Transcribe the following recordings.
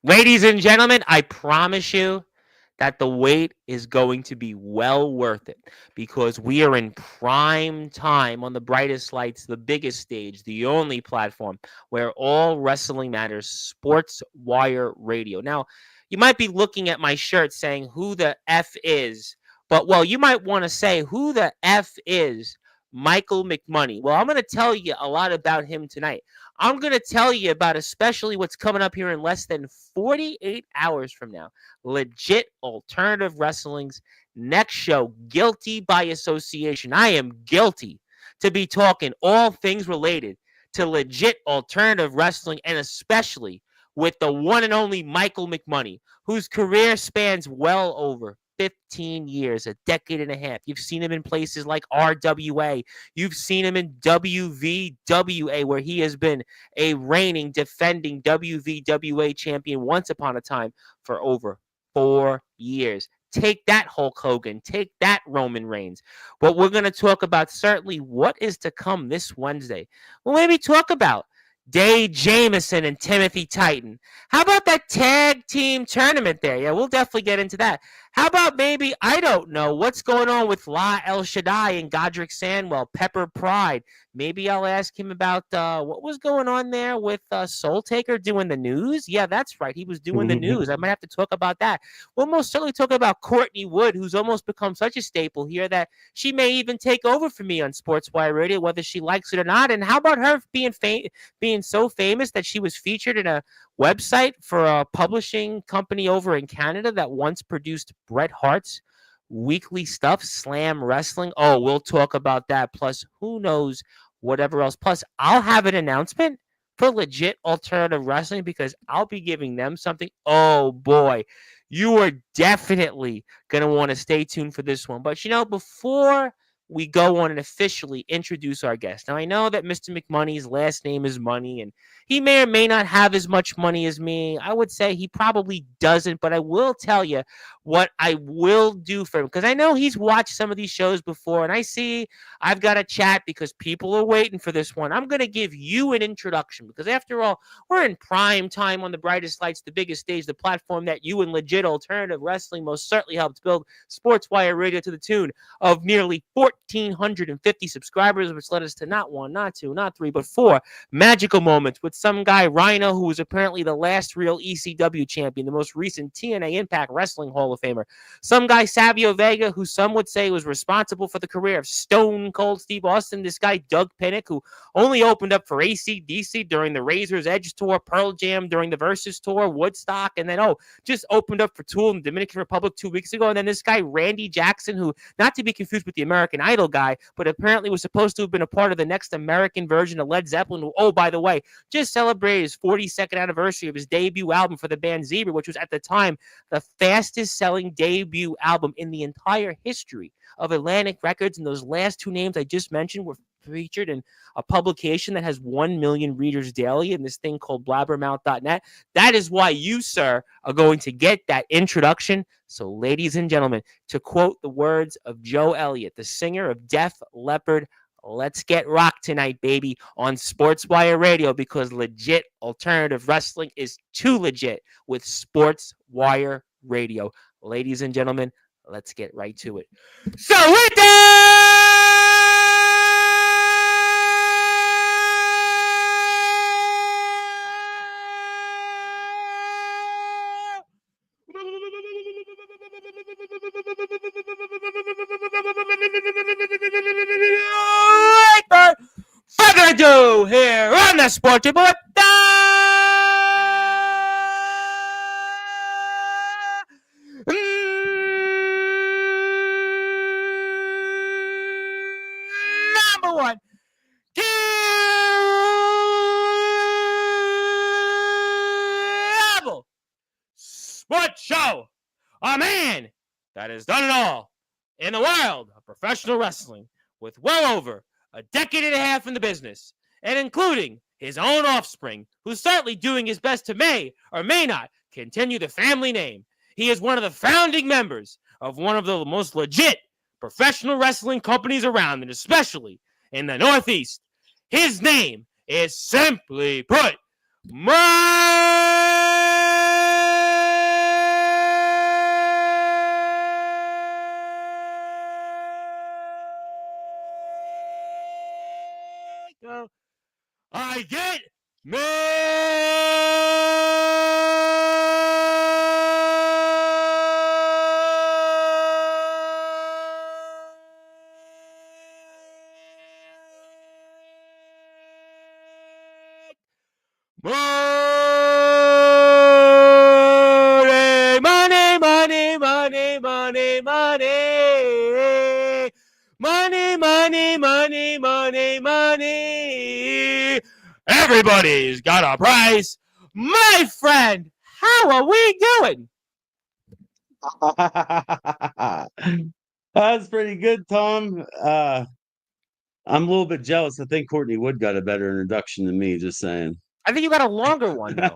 Ladies and gentlemen, I promise you that the wait is going to be well worth it because we are in prime time on the brightest lights, the biggest stage, the only platform where all wrestling matters, Sports Wire Radio. Now, you might be looking at my shirt saying, who the F is? But, well, you might want to say, who the F is Michael McMoney? Well, I'm going to tell you a lot about him tonight. I'm going to tell you about especially what's coming up here in less than 48 hours from now. Legit Alternative Wrestling's next show, Guilty by Association. I am guilty to be talking all things related to legit alternative wrestling, and especially with the one and only Michael McMoney, whose career spans well over 15 years, a decade and a half. You've seen him in places like RWA. You've seen him in WVWA, where he has been a reigning, defending WVWA champion once upon a time for over 4 years. Take that, Hulk Hogan. Take that, Roman Reigns. But we're going to talk about certainly what is to come this Wednesday. We'll maybe talk about Dave Jamieson and Timothy Titan. How about that tag team tournament there? Yeah, we'll definitely get into that. How about maybe, I don't know, what's going on with La El Shaddai and Godric Sandwell, Pepper Pride? Maybe I'll ask him about what was going on there with Soul Taker doing the news. Yeah, that's right. He was doing the news. I might have to talk about that. We'll most certainly talk about Courtney Wood, who's almost become such a staple here that she may even take over for me on Sportswire Radio, whether she likes it or not. And how about her being so famous that she was featured in a website for a publishing company over in Canada that once produced Bret Hart's weekly stuff, Slam Wrestling? Oh, we'll talk about that. Plus, who knows whatever else. Plus, I'll have an announcement for Legit Alternative Wrestling because I'll be giving them something. Oh, boy. You are definitely going to want to stay tuned for this one. But, before we go on and officially introduce our guest. Now, I know that Mr. McMoney's last name is Money, and he may or may not have as much money as me. I would say he probably doesn't, but I will tell you what I will do for him, because I know he's watched some of these shows before, and I see I've got a chat because people are waiting for this one. I'm going to give you an introduction, because after all, we're in prime time on the brightest lights, the biggest stage, the platform that you and Legit Alternative Wrestling most certainly helped build, Sportswire Radio, to the tune of nearly 1,450 subscribers, which led us to not one, not two, not three, but four magical moments with some guy, Rhino, who was apparently the last real ECW champion, the most recent TNA Impact Wrestling Hall of Famer. Some guy, Savio Vega, who some would say was responsible for the career of Stone Cold Steve Austin. This guy, Doug Pinnick, who only opened up for AC/DC during the Razor's Edge tour, Pearl Jam during the Versus tour, Woodstock, and then, just opened up for Tool in the Dominican Republic 2 weeks ago. And then this guy, Randy Jackson, who, not to be confused with the American Idol guy, but apparently was supposed to have been a part of the next American version of Led Zeppelin, who, oh, by the way, just celebrated his 42nd anniversary of his debut album for the band Zebra, which was at the time the fastest selling debut album in the entire history of Atlantic Records. And those last two names I just mentioned were featured in a publication that has 1 million readers daily in this thing called blabbermouth.net. That is why you, sir, are going to get that introduction. So, ladies and gentlemen, to quote the words of Joe Elliott, the singer of Def Leppard, let's get rocked tonight, baby, on Sportswire Radio, because Legit Alternative Wrestling is too legit with Sportswire Radio. Ladies and gentlemen, let's get right to it. So with that, further ado, here on the Sports Report, number one cable sports show. A man that has done it all in the world of professional wrestling, with well over a decade and a half in the business, and including his own offspring, who's certainly doing his best to may or may not continue the family name. He is one of the founding members of one of the most legit professional wrestling companies around, and especially in the Northeast. His name is, simply put, Mike Money, money, money, money, money. Money, money, money, money, money. Everybody's got a price. My friend, how are we doing? That's pretty good, Tom. I'm a little bit jealous. I think Courtney Wood got a better introduction than me, just saying. I think you got a longer one, though.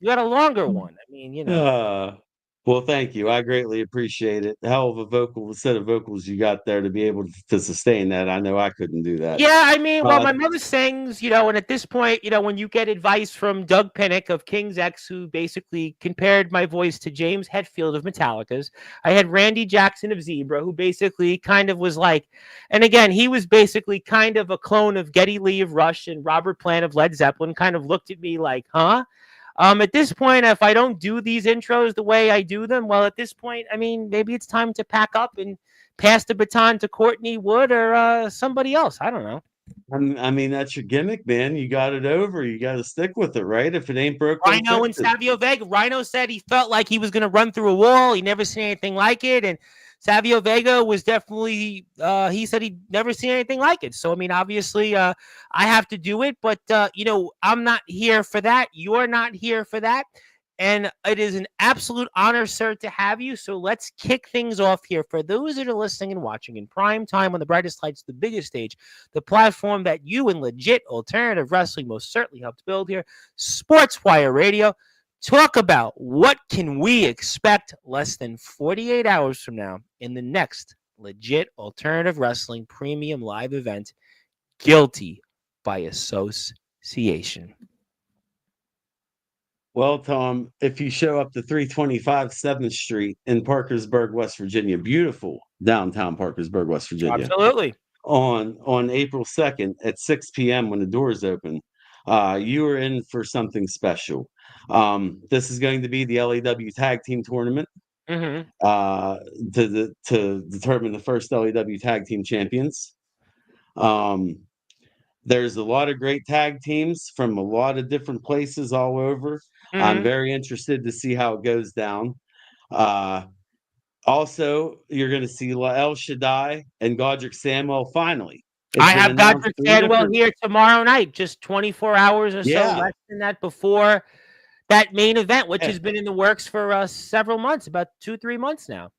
You got a longer one. I mean, you know. Well, thank you. I greatly appreciate it. Hell of a vocal set of vocals you got there to be able to sustain that. I know I couldn't do that. Yeah, I mean, well, Uh, my mother sings, you know, and at this point, you know, when you get advice from Doug Pinnick of King's X, who basically compared my voice to James Hetfield of Metallica's, I had Randy Jackson of Zebra, who basically kind of was like, and again, he was basically kind of a clone of Geddy Lee of Rush and Robert Plant of Led Zeppelin, kind of looked at me like, huh? At this point, if I don't do these intros the way I do them, well, at this point, I mean, maybe it's time to pack up and pass the baton to Courtney Wood or somebody else. I don't know. I mean, that's your gimmick, man. You got it over. You got to stick with it, right? If it ain't broke, don't Rhino fix and it. Savio Vega. Rhino said he felt like he was going to run through a wall. He never seen anything like it. And Savio Vega was definitely, he said he'd never seen anything like it. So, I mean, obviously, I have to do it. But, you know, I'm not here for that. You're not here for that. And it is an absolute honor, sir, to have you. So let's kick things off here. For those that are listening and watching in prime time on the brightest lights, the biggest stage, the platform that you and legit alternative wrestling most certainly helped build here, Sportswire Radio. Talk about what can we expect less than 48 hours from now in the next legit alternative wrestling premium live event, Guilty by Association. Well, Tom, if you show up to 325 7th Street in Parkersburg, West Virginia, beautiful downtown Parkersburg, West Virginia, Absolutely. on April 2nd at 6 p.m. when the doors open, you are in for something special. This is going to be the LAW Tag Team Tournament Mm-hmm. to determine the first LAW Tag Team champions. There's a lot of great tag teams from a lot of different places all over. I'm Mm-hmm. very interested to see how it goes down. Uh, Also, you're going to see El Shaddai and Godric Samuel finally. I It's been have announced Godric 3 Stanwell different. here tomorrow night, just 24 hours or so Yeah. less than that before that main event, which Yeah. has been in the works for several months, about 2-3 months now.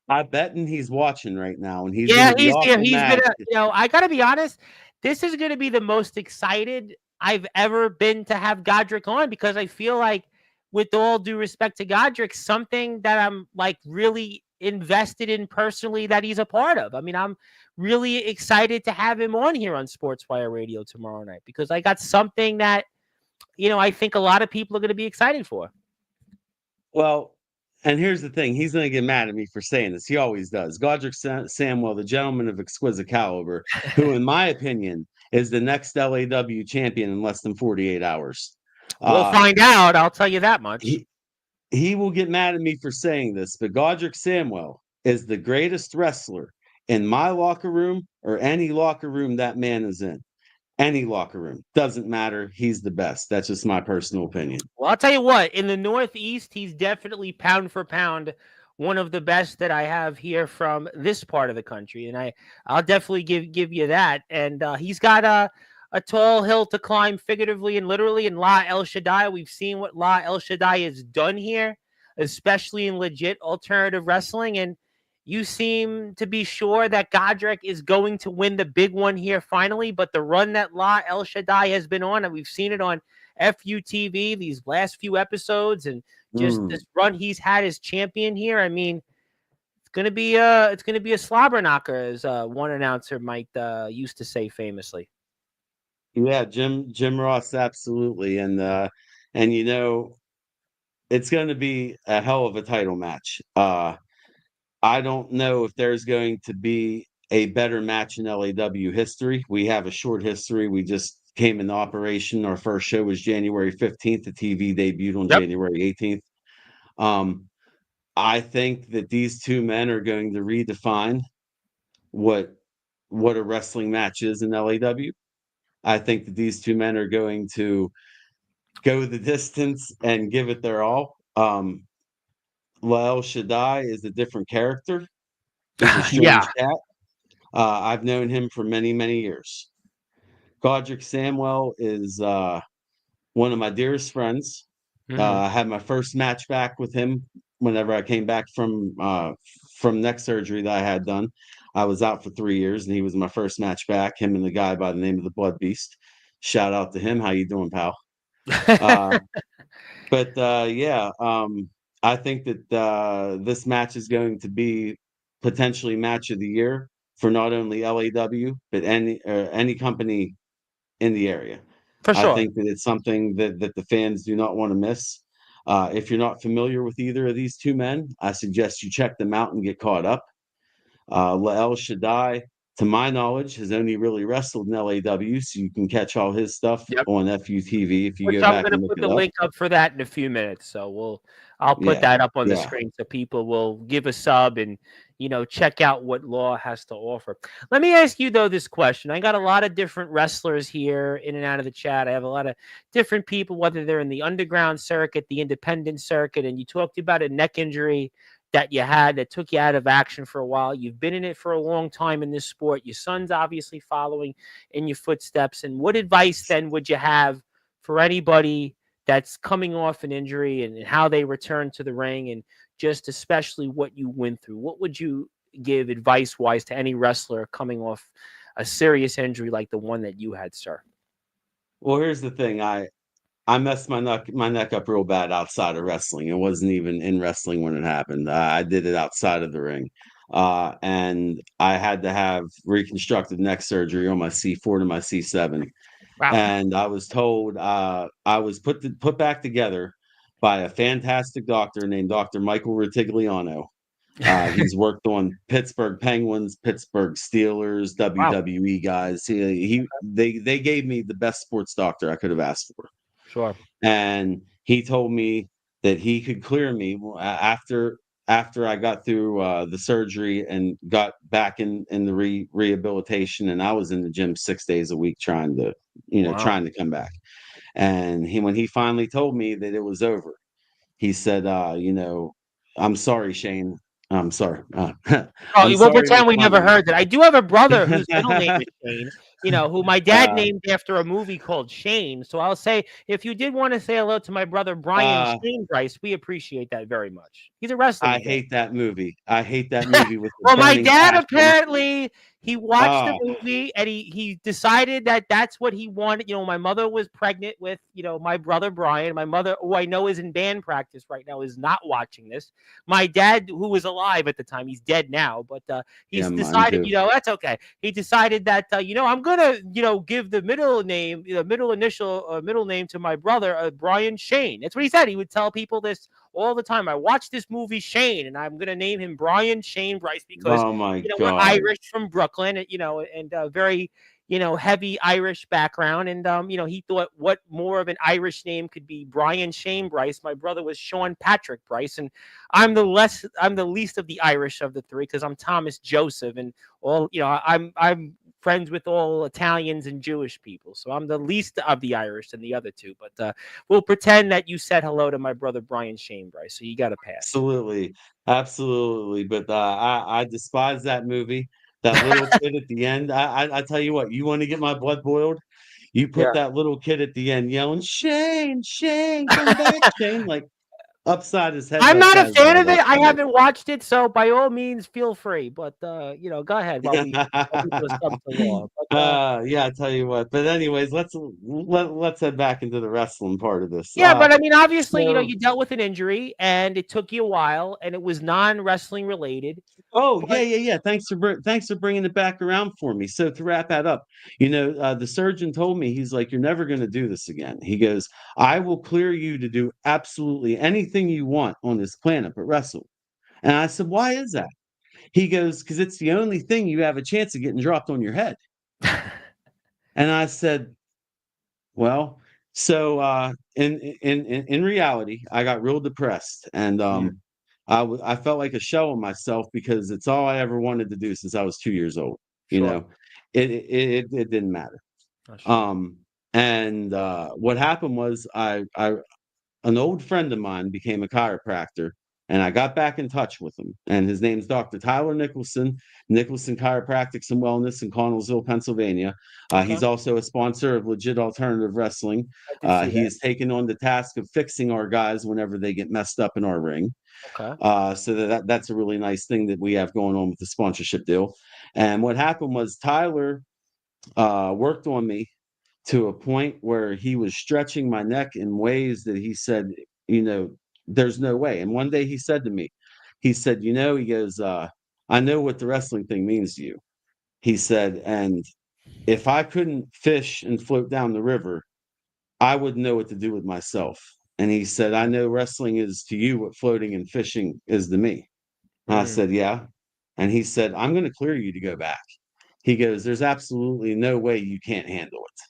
I betting he's watching right now, and he's going Yeah, to be he's here. awful He's mad. gonna, you know, I gotta be honest. This is gonna be the most excited I've ever been to have Godric on because I feel like, with all due respect to Godric, something that I'm like really invested in personally that he's a part of. I mean, I'm really excited to have him on here on Sportswire Radio tomorrow night because I got something that, you know, I think a lot of people are going to be excited for. Well, and here's the thing: he's going to get mad at me for saying this. He always does. Godric Samuel, the gentleman of exquisite caliber, who, in my opinion, is the next LAW champion in less than 48 hours. We'll Uh, find out. I'll tell you that much. he will get mad at me for saying this, but Godric Samuel is the greatest wrestler in my locker room or any locker room that man is in. Any locker room. Doesn't matter. He's the best. That's just my personal opinion. Well, I'll tell you what, in the Northeast, he's definitely pound for pound one of the best that I have here from this part of the country. And I'll definitely give you that. And he's got a tall hill to climb figuratively and literally in La El Shaddai. We've seen what La El Shaddai has done here, especially in legit alternative wrestling. And you seem to be sure that Godric is going to win the big one here finally. But the run that La El Shaddai has been on, and we've seen it on FUTV these last few episodes, and just this run he's had as champion here. I mean, it's gonna be a slobber knocker, as one announcer might used to say famously. Yeah, Jim Ross, absolutely. And you know, it's gonna be a hell of a title match. I don't know if there's going to be a better match in LAW history. We have a short history. We just came into operation. Our first show was January 15th. The TV debuted on Yep. January 18th. Um, I think that these two men are going to redefine what what a wrestling match is in LAW. I think that these two men are going to go the distance and give it their all. Lael Shaddai is a different character. He's a Yeah. strange cat. I've known him for many, many years. Godric Samwell is one of my dearest friends. Hmm. I had my first match back with him whenever I came back from neck surgery that I had done. I was out for 3 years, and he was my first match back. Him and the guy by the name of the Blood Beast. Shout out to him. How you doing, pal? Uh, but yeah, I think that this match is going to be potentially match of the year for not only LAW but any company in the area. For I sure. think that it's something that the fans do not want to miss. If you're not familiar with either of these two men, I suggest you check them out and get caught up. Lael Shaddai, to my knowledge, has only really wrestled in LAW, so you can catch all his stuff Yep. on FUTV if you Which go I'm back gonna and look put it the up. link up for that in a few minutes. So I'll put Yeah, that up on the yeah. screen so people will give a sub and check out what Law has to offer. Let me ask you though this question. I got a lot of different wrestlers here in and out of the chat. I have a lot of different people, whether they're in the underground circuit, the independent circuit, and you talked about a neck injury that you had that took you out of action for a while. You've been in it for a long time in this sport. Your son's obviously following in your footsteps. And what advice then would you have for anybody that's coming off an injury and how they return to the ring and just especially what you went through? What would you give advice wise to any wrestler coming off a serious injury like the one that you had, sir? Well, here's the thing. I messed my neck up real bad outside of wrestling. It wasn't even in wrestling when it happened. I did it outside of the ring, and I had to have reconstructive neck surgery on my C4 to my C7. Wow. And I was told I was put back together by a fantastic doctor named Dr. Michael Ritigliano. He's worked on Pittsburgh Penguins, Pittsburgh Steelers, Wow. WWE guys. They gave me the best sports doctor I could have asked for, Sure. and he told me that he could clear me after I got through the surgery and got back in the rehabilitation, and I was in the gym 6 days a week Wow. trying to come back. And when he finally told me that it was over, he said, "I'm sorry, Shane. I'm sorry. Oh, I'm we'll sorry, pretend we never McMoney." heard that. I do have a brother whose middle name is Shane, who my dad uh, named after a movie called Shane. So I'll say, if you did want to say hello to my brother Brian uh, Shane Bryce, we appreciate that very much. He's a wrestling I fan. hate that movie. I hate that movie with a Well, my burning dad passion. apparently he watched the Ah, movie and he decided that that's what he wanted. My mother was pregnant with my brother Brian. My mother, who I know is in band practice right now, is not watching this. My dad, who was alive at the time, he's dead now, but yeah, he's mine decided, too. that's okay. He decided that I'm gonna give the middle name, middle initial, middle name to my brother Brian Shane. That's what he said. He would tell people this all the time. I watched this movie Shane, and I'm gonna name him Brian Shane Bryce because Oh my we're god. Irish from Brooklyn, and very heavy Irish background, and he thought what more of an Irish name could be Brian Shane Bryce. My brother was Sean Patrick Bryce, and I'm the least of the Irish of the three because I'm Thomas Joseph, and all I'm friends with all Italians and Jewish people, so I'm the least of the Irish than the other two. But we'll pretend that you said hello to my brother Brian Shane Bryce, so you got a pass. Absolutely. Absolutely. But I despise that movie. That little kid at the end. I tell you what, you want to get my blood boiled? You put Yeah. that little kid at the end yelling, "Shane, Shane, come back, Shane!" Like upside his head I'm like not a that is fan all of it. that's I funny. haven't watched it, so by all means, feel free. But go ahead while we do a sub to Law. But Yeah, I tell you what. But anyways, let's head back into the wrestling part of this. yeah, but I mean, obviously, So you dealt with an injury, and it took you a while, and it was non-wrestling related. Oh, yeah, But yeah, yeah. Thanks for bringing it back around for me. So to wrap that up, the surgeon told me, he's like, "You're never going to do this again." He goes, "I will clear you to do absolutely anything you want on this planet, but wrestle." And I said, "Why is that?" He goes, "Because it's the only thing you have a chance of getting dropped on your head." And I said, Well, so in reality, I got real depressed, and Yeah, I felt like a shell of myself because it's all I ever wanted to do since I was 2 years old. You sure. know, it didn't matter. That's true. Um, and what happened was I an old friend of mine became a chiropractor, and I got back in touch with him. And his name's Dr. Tyler Nicholson, Nicholson Chiropractics and Wellness in Connellsville, Pennsylvania. Okay, He's also a sponsor of Legit Alternative Wrestling. I did see He that. has taken on the task of fixing our guys whenever they get messed up in our ring. Okay. So that's a really nice thing that we have going on with the sponsorship deal. And what happened was Tyler worked on me to a point where he was stretching my neck in ways that he said, you know, there's no way. And one day he said to me, he said, he goes, I know what the wrestling thing means to you. He said, and if I couldn't fish and float down the river, I wouldn't know what to do with myself. And he said, I know wrestling is to you what floating and fishing is to me. And I Mm. said, yeah. And he said, I'm going to clear you to go back. He goes, there's absolutely no way you can't handle it.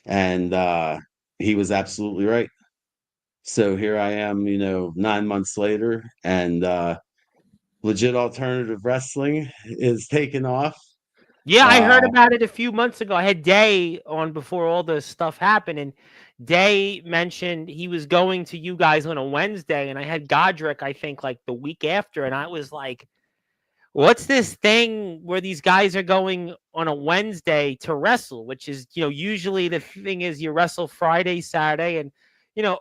And he was absolutely right. So here I am, 9 months later, and legit alternative wrestling is taking off. Yeah, I Uh, heard about it a few months ago. I had Day on before all this stuff happened, and Day mentioned he was going to you guys on a Wednesday, and I had Godric, I think, like the week after, and I was like, what's this thing where these guys are going on a Wednesday to wrestle, which is, usually the thing is you wrestle Friday, Saturday, and,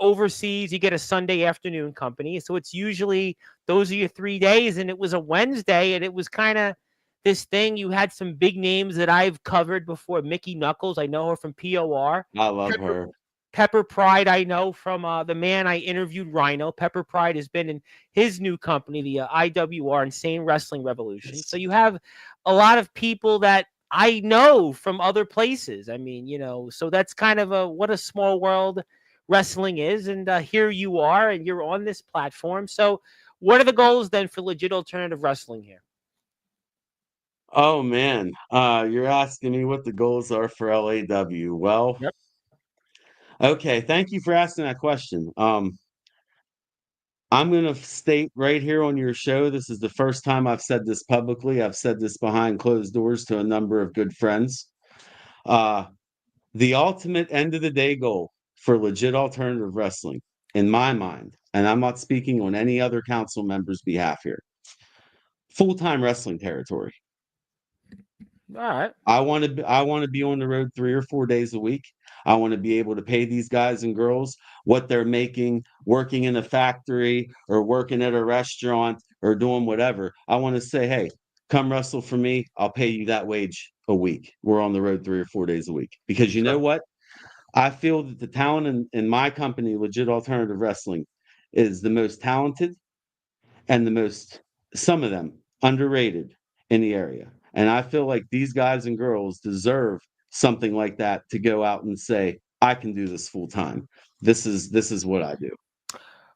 overseas you get a Sunday afternoon company. So it's usually those are your 3 days. And it was a Wednesday, and it was kind of this thing. You had some big names that I've covered before. Mickey Knuckles, I know her from POR. I love Pepper, her. Pepper Pride, I know from the man I interviewed, Rhino. Pepper Pride has been in his new company, the IWR, Insane Wrestling Revolution. So you have a lot of people that I know from other places. I mean, so that's kind of what a small world wrestling is. And here you are, and you're on this platform. So, what are the goals then for Legit Alternative Wrestling here? Oh man, you're asking me what the goals are for LAW. Well, Yep. okay, thank you for asking that question. I'm going to state right here on your show, this is the first time I've said this publicly. I've said this behind closed doors to a number of good friends. Uh, the ultimate end of the day goal for legit alternative wrestling, in my mind, and I'm not speaking on any other council member's behalf here, full time wrestling territory. All right. I want to be on the road 3 or 4 days a week. I want to be able to pay these guys and girls what they're making working in a factory or working at a restaurant or doing whatever. I want to say, hey, come wrestle for me. I'll pay you that wage a week. We're on the road 3 or 4 days a week. Because you know Sure. what? I feel that the talent in my company, Legit Alternative Wrestling, is the most talented and the most, some of them, underrated in the area. And I feel like these guys and girls deserve something like that to go out and say, I can do this full time. This is what I do.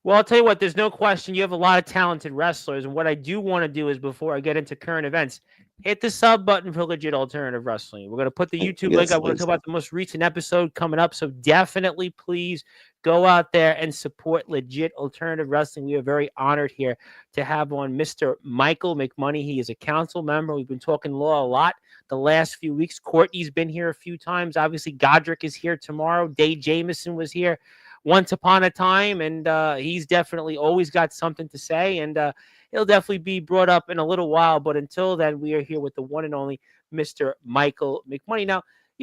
Well, I'll tell you what, there's no question you have a lot of talented wrestlers. And what I do want to do is before I get into current events, hit the sub button for Legit Alternative Wrestling. We're going to put the YouTube link. Yes, I want to please. talk about the most recent episode coming up. So definitely, please go out there and support Legit Alternative Wrestling. We are very honored here to have on Mr. Michael McMoney. He is a council member. We've been talking law a lot the last few weeks. Courtney's been here a few times. Obviously, Godric is here tomorrow. Dave Jameson was here once upon a time, and he's definitely always got something to say, and he'll definitely be brought up in a little while. But until then, we are here with the one and only Mr. Michael McMoney. Now,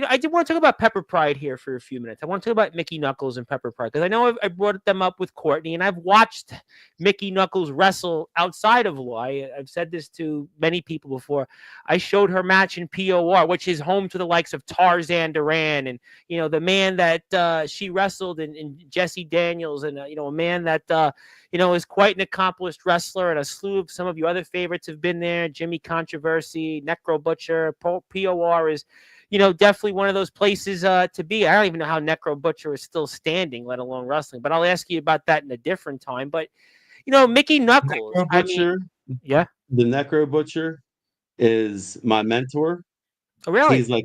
I did want to talk about Pepper Pride here for a few minutes. I want to talk about Mickey Knuckles and Pepper Pride because I know I brought them up with Courtney, and I've watched Mickey Knuckles wrestle outside of law. I've said this to many people before. I showed her match in POR, which is home to the likes of Tarzan Duran and the man that she wrestled in Jesse Daniels, and a man that is quite an accomplished wrestler, and a slew of some of your other favorites have been there. Jimmy Controversy, Necro Butcher, POR is definitely one of those places to be. I don't even know how Necro Butcher is still standing, let alone wrestling, but I'll ask you about that in a different time. But Mickey Knuckles, Necro I mean, Butcher, yeah. the Necro Butcher is my mentor. Oh, really? He's like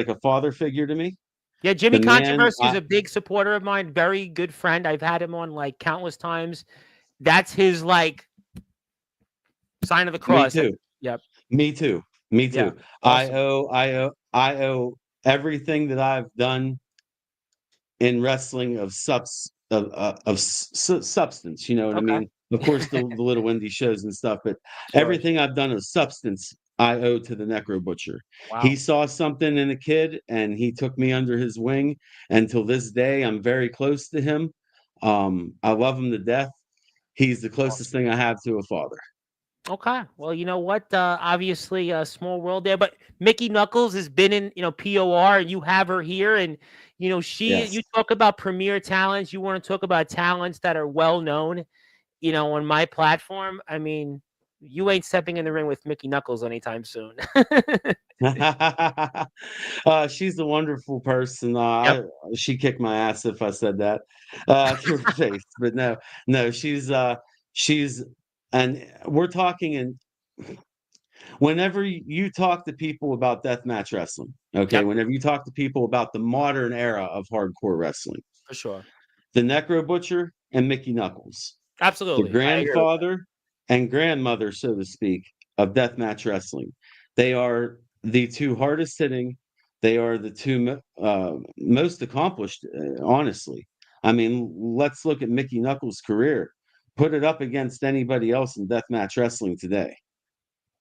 a father figure to me. Yeah, Jimmy The man, Controversy is a big supporter of mine, very good friend. I've had him on like countless times. That's his like sign of the me cross. too. Yep. Me too. Me Yeah. too. Awesome. I owe everything that I've done in wrestling of substance. You know what I Okay. mean? Of course, the little indie shows and stuff, but Sure. everything I've done of substance, I owe to the Necro Butcher. He Wow. saw something in a kid, and he took me under his wing. And till this day, I'm very close to him. I love him to death. He's the closest Awesome. thing I have to a father. Okay. Well, you know what? Obviously, a small world there, but Mickey Knuckles has been in, POR, and you have her here, and Yes. you talk about premier talents. You want to talk about talents that are well known, on my platform. I mean, you ain't stepping in the ring with Mickey Knuckles anytime soon. She's a wonderful person. Yep. She kicked my ass if I said that to her face. But no, no, she's, and we're talking. And whenever you talk to people about deathmatch wrestling, okay, Yep. whenever you talk to people about the modern era of hardcore wrestling, For sure. the Necro Butcher and Mickey Knuckles, the Absolutely. I agree with that. grandfather and grandmother, so to speak, of deathmatch wrestling. They are the two hardest hitting. They are the two most accomplished, honestly. I mean, let's look at Mickey Knuckles' career. Put it up against anybody else in deathmatch wrestling today.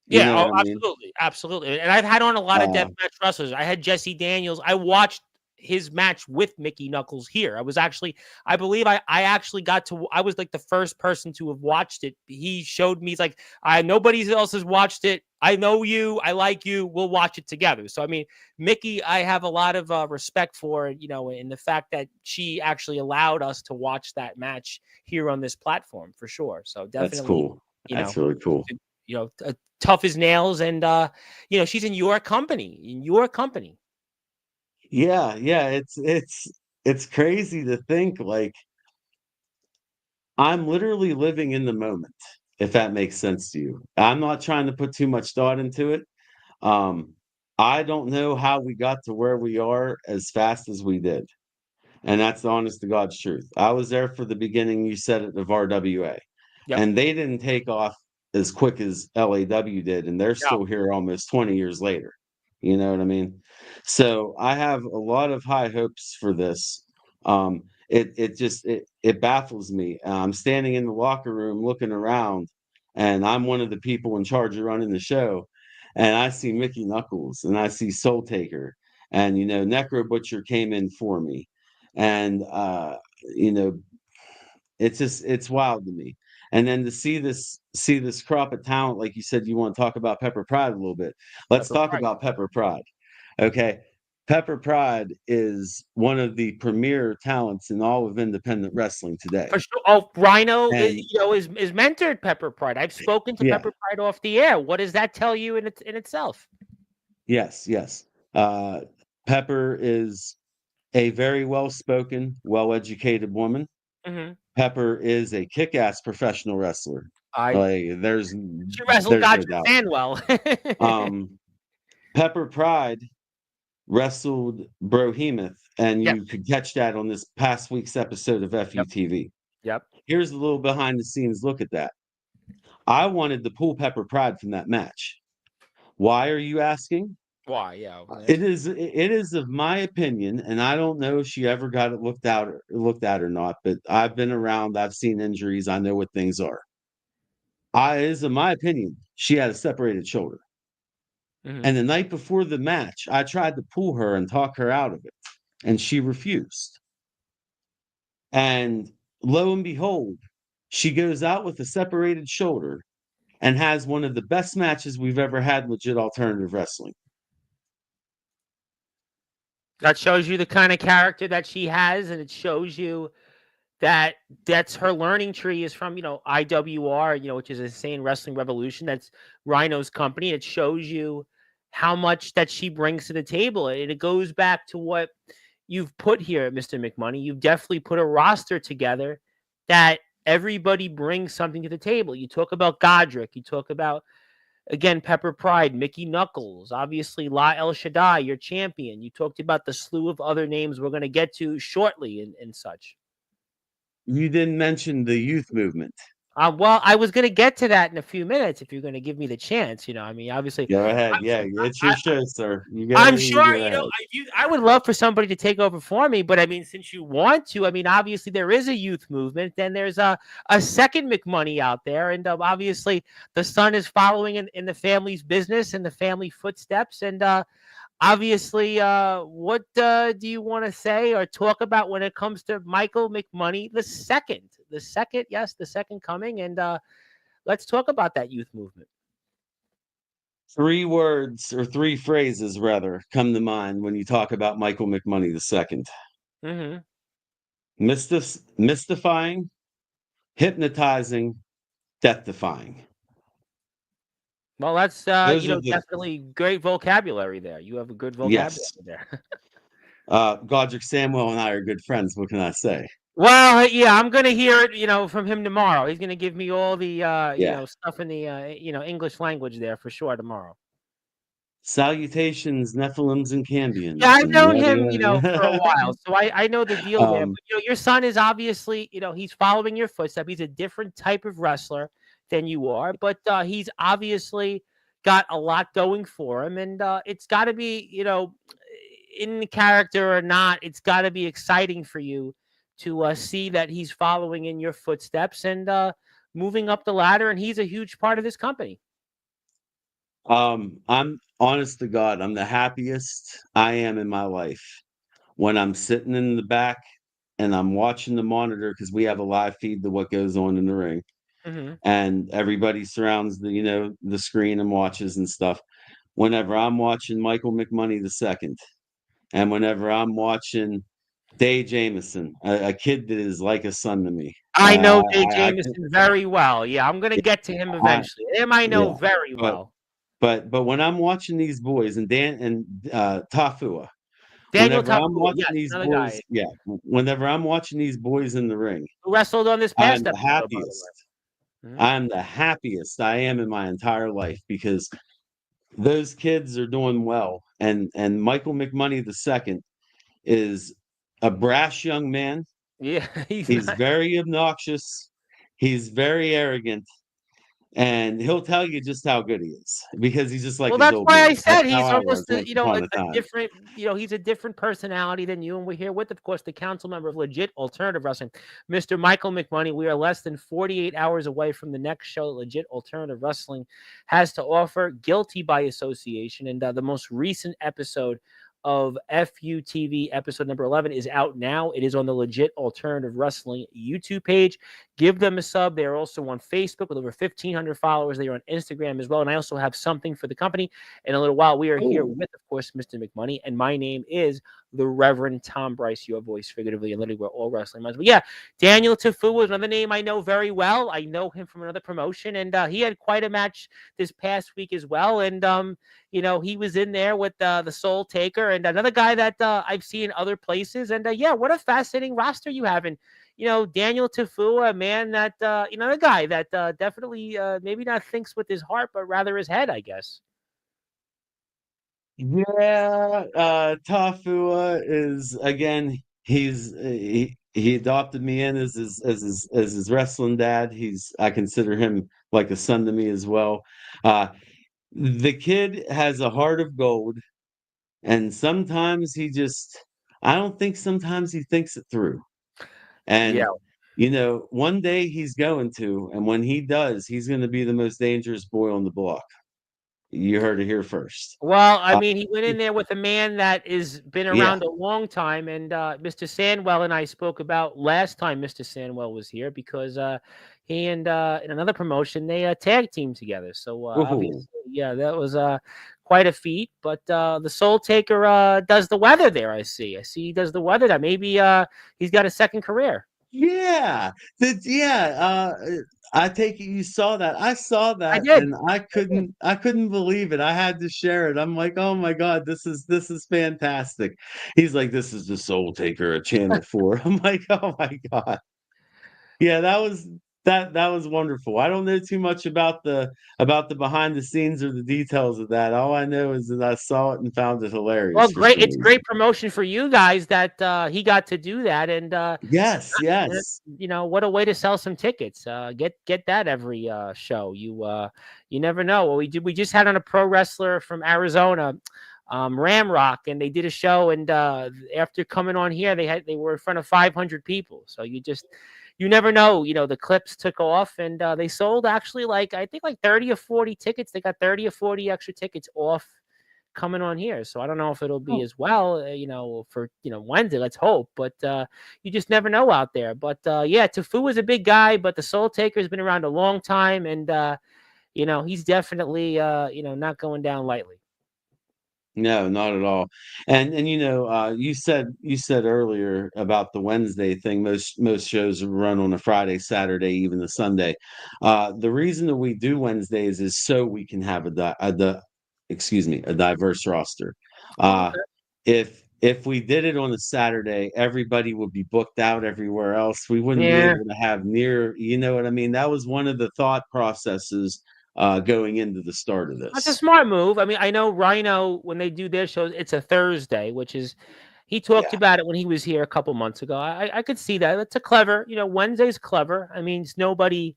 You Yeah, know oh, what I mean? absolutely, absolutely, and I've had on a lot of Uh, deathmatch wrestlers. I had Jesse Daniels. I watched his match with Mickey Knuckles here. I believe I actually I was like the first person to have watched it. He showed me, he's like, nobody else has watched it. I know you. I like you. We'll watch it together. So, I mean, Mickey, I have a lot of respect for, in the fact that she actually allowed us to watch that match here on this platform for sure. So that's definitely, cool. you That's know, really cool. tough as nails, and she's in your company. Yeah, yeah. It's crazy to think like I'm literally living in the moment, if that makes sense to you. I'm not trying to put too much thought into it. Um, I don't know how we got to where we are as fast as we did. And that's the honest to God's truth. I was there for the beginning, you said it, of RWA. Yep. And they didn't take off as quick as LAW did, and they're No. still here almost 20 years later. You know what I mean? So I have a lot of high hopes for this. It baffles me. I'm standing in the locker room looking around, and I'm one of the people in charge of running the show. And I see Mickey Knuckles and I see Soul Taker, and Necro Butcher came in for me. And you know, it's wild to me. And then to see this crop of talent, like you said, you want to talk about Pepper Pride a little bit. Let's Pepper talk Pride. about Pepper Pride. Okay. Pepper Pride is one of the premier talents in all of independent wrestling today. For sure. Oh, Rhino And is mentored Pepper Pride. I've spoken to yeah, Pepper Pride off the air. What does that tell you in itself? yes, yes. Uh, Pepper is a very well spoken, well educated woman. Hmm. Pepper is a kick ass professional wrestler. I Like She wrestled there's no Godric doubt. Sanwell. Um, Pepper Pride wrestled Brohemoth, and Yes. you could catch that on this past week's episode of Yep. FUTV. Yep. Here's a little behind the scenes look at that. I wanted to pull Pepper Pride from that match. Why are you asking? Why? Yeah. It is of my opinion, and I don't know if she ever got it looked at or not, but I've been around, I've seen injuries, I know what things are. It is of my opinion, she had a separated shoulder. Hmm. And the night before the match, I tried to pull her and talk her out of it, and she refused. And lo and behold, she goes out with a separated shoulder and has one of the best matches we've ever had in legit alternative wrestling. That shows you the kind of character that she has, and it shows you that that's her learning tree is from IWR, which is Insane Wrestling Revolution. That's Rhino's company. It shows you how much that she brings to the table, and it goes back to what you've put here, Mr. McMoney. You've definitely put a roster together that everybody brings something to the table. You talk about Godric, you talk about Again, Pepper Pride, Mickey Knuckles, obviously La El Shaddai, your champion. You talked about the slew of other names we're going to get to shortly and such. You didn't mention the youth movement. Well, I was going to get to that in a few minutes if you're going to give me the chance. I mean, obviously, Go ahead. Yeah, it's your I, show, sir. I'm You sure, go ahead. I would love for somebody to take over for me, but I mean, since you want to, I mean, obviously there is a youth movement. Then there's a second McMoney out there, and obviously the son is following in the family's business and the family footsteps. And obviously, what do you want to say or talk about when it comes to Michael McMoney the second? The second, yes, the second coming, and let's talk about that youth movement. Three words or three phrases, rather, come to mind when you talk about Michael McMoney II. Mm-hmm. Mystifying, hypnotizing, death-defying. Well, that's Those are the definitely great vocabulary there. You have a good vocabulary yes. there. Godric Samwell and I are good friends. What can I say? Well, yeah, I'm gonna hear it, from him tomorrow. He's gonna give me all the Yeah. stuff in the English language there for sure tomorrow. Salutations, Nephilims and Yeah, Cambions, I've and known yada him, for a yada. while, so I know the deal there. um, But your son is obviously, he's following your footsteps. He's a different type of wrestler than you are, but he's obviously got a lot going for him, and it's got to be, in the character or not, it's got to be exciting for you to see that he's following in your footsteps and moving up the ladder, and he's a huge part of this company. I'm honest to God, I'm the happiest I am in my life when I'm sitting in the back and I'm watching the monitor because we have a live feed to what goes on in the ring, Hmm. and everybody surrounds the screen and watches and stuff. Whenever I'm watching Michael McMoney II, and whenever I'm watching Day Jameson, a kid that is like a son to me. I know Jay I can, Jameson very well. Yeah, I'm gonna get to him I, eventually. Him I know yeah, very but well. when I'm watching these boys and Dan and Tafua, Daniel Tapua, yes, another guy whenever I'm watching these boys in the ring, who wrestled on this I'm past the episode, by the happiest. way. Mhm. I'm the happiest I am in my entire life because those kids are doing well. And Michael McMoney II is a brash young man. Yeah, he's He's not. very obnoxious. He's very arrogant. And he'll tell you just how good he is because he's just like Well, his that's old why I man. That's said how he's I was almost once upon a a time. different, he's a different personality than you. And we're here with, of course, the council member of Legit Alternative Wrestling, Mr. Michael McMoney. We are less than 48 hours away from the next show Legit Alternative Wrestling has to offer, Guilty by Association. And the most recent episode of FUTV episode number 11 is out now. It is on the Legit Alternative Wrestling YouTube page. Give them a sub. They are also on Facebook with over 1,500 followers. They are on Instagram as well. And I also have something for the company. In a little while, we are here Oh, with, of course, Mr. McMoney. And my name is the Reverend Tom Bryce, your voice, figuratively and literally, where all wrestling minds. But yeah, Daniel Tafu is another name I know very well. I know him from another promotion. And he had quite a match this past week as well. And, he was in there with the Soul Taker and another guy that I've seen other places. And yeah, what a fascinating roster you have. And Daniel Tafua, a man that, a guy that definitely maybe not thinks with his heart, but rather his head, I guess. yeah. Tafua is again. He adopted me in as his wrestling dad. I consider him like a son to me as well. Uh, the kid has a heart of gold, and sometimes I don't think sometimes he thinks it through. Yeah. And one day he's going to, and when he does, he's going to be the most dangerous boy on the block. You heard it here first. Well, I Uh, mean, he went in there with a man that is been yeah. around a long time, and Mr. Sandwell and I spoke about last time Mr. Sandwell was here because he and in another promotion they tag team together. So Ooh. obviously, yeah, that was quite a feat. But the Soul Taker does the weather there. I see he does the weather there. Maybe he's got a second career. Yeah. I take it you saw that. I saw I that did. and I did. I couldn't believe it. I had to share it. I'm like, "Oh my God, this is fantastic." He's like, "This is the Soul Taker at Channel 4." I'm like, "Oh my God." Yeah, that was That was wonderful. I don't know too much about the behind the scenes or the details of that. All I know is that I saw it and found it Well, hilarious for great. some It's great reason. promotion for you guys that he got to do that, and Yes, that, yes. what a way to sell some tickets. Get that every show. You never know. Well, we just had on a pro wrestler from Arizona, Ramrock, and they did a show. And after coming on here, they were in front of 500 people. So you never know. The clips took off, and they sold actually like I think like 30 or 40 tickets. They got 30 or 40 extra tickets off coming on here. So I don't know if it'll be Oh, as well, for Wednesday. Let's hope, but you just never know out there. But yeah, Tafu is a big guy, but the Soul Taker has been around a long time, and he's definitely not going down lightly. no, not at all. And you said earlier about the Wednesday thing. Most shows run on a Friday, Saturday, even the Sunday. The reason that we do Wednesdays is so we can have a diverse roster. Oh, Uh, okay. if we did it on a Saturday, everybody would be booked out everywhere else. We wouldn't be Yeah, able to have near, you know what I mean? That was one of the thought processes going into the start of that's a this. smart move. I mean, I know Rhino when they do their shows, it's a Thursday, which is he talked Yeah, about it when he was here a couple months ago. I could see that. It's a clever, Wednesday's clever. I mean, it's nobody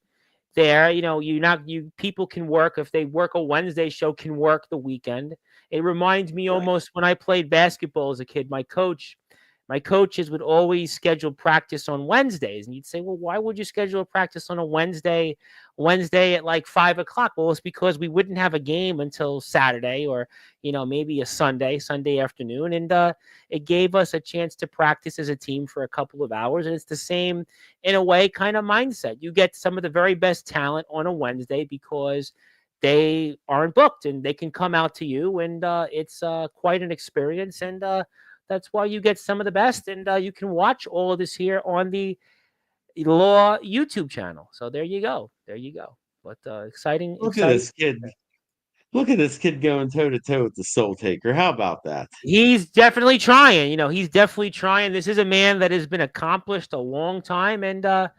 there. You people can work if they work a Wednesday show can work the weekend. It reminds me right. almost when I played basketball as a kid. My coaches would always schedule practice on Wednesdays, and you'd say, "Well, why would you schedule a practice on a Wednesday at like 5 o'clock?" Well, it's because we wouldn't have a game until Saturday, or maybe a Sunday afternoon, and it gave us a chance to practice as a team for a couple of hours. And it's the same in a way kind of mindset. You get some of the very best talent on a Wednesday because they aren't booked and they can come out to you, and it's quite an experience. And that's why you get some of the best, and you can watch all of this here on the Law YouTube channel. So there you go. There you go. But exciting, Look at exciting. this kid. Look at this kid going toe to toe with the Soul Taker. How about that? He's definitely trying. He's definitely trying. This is a man that has been accomplished a long time, and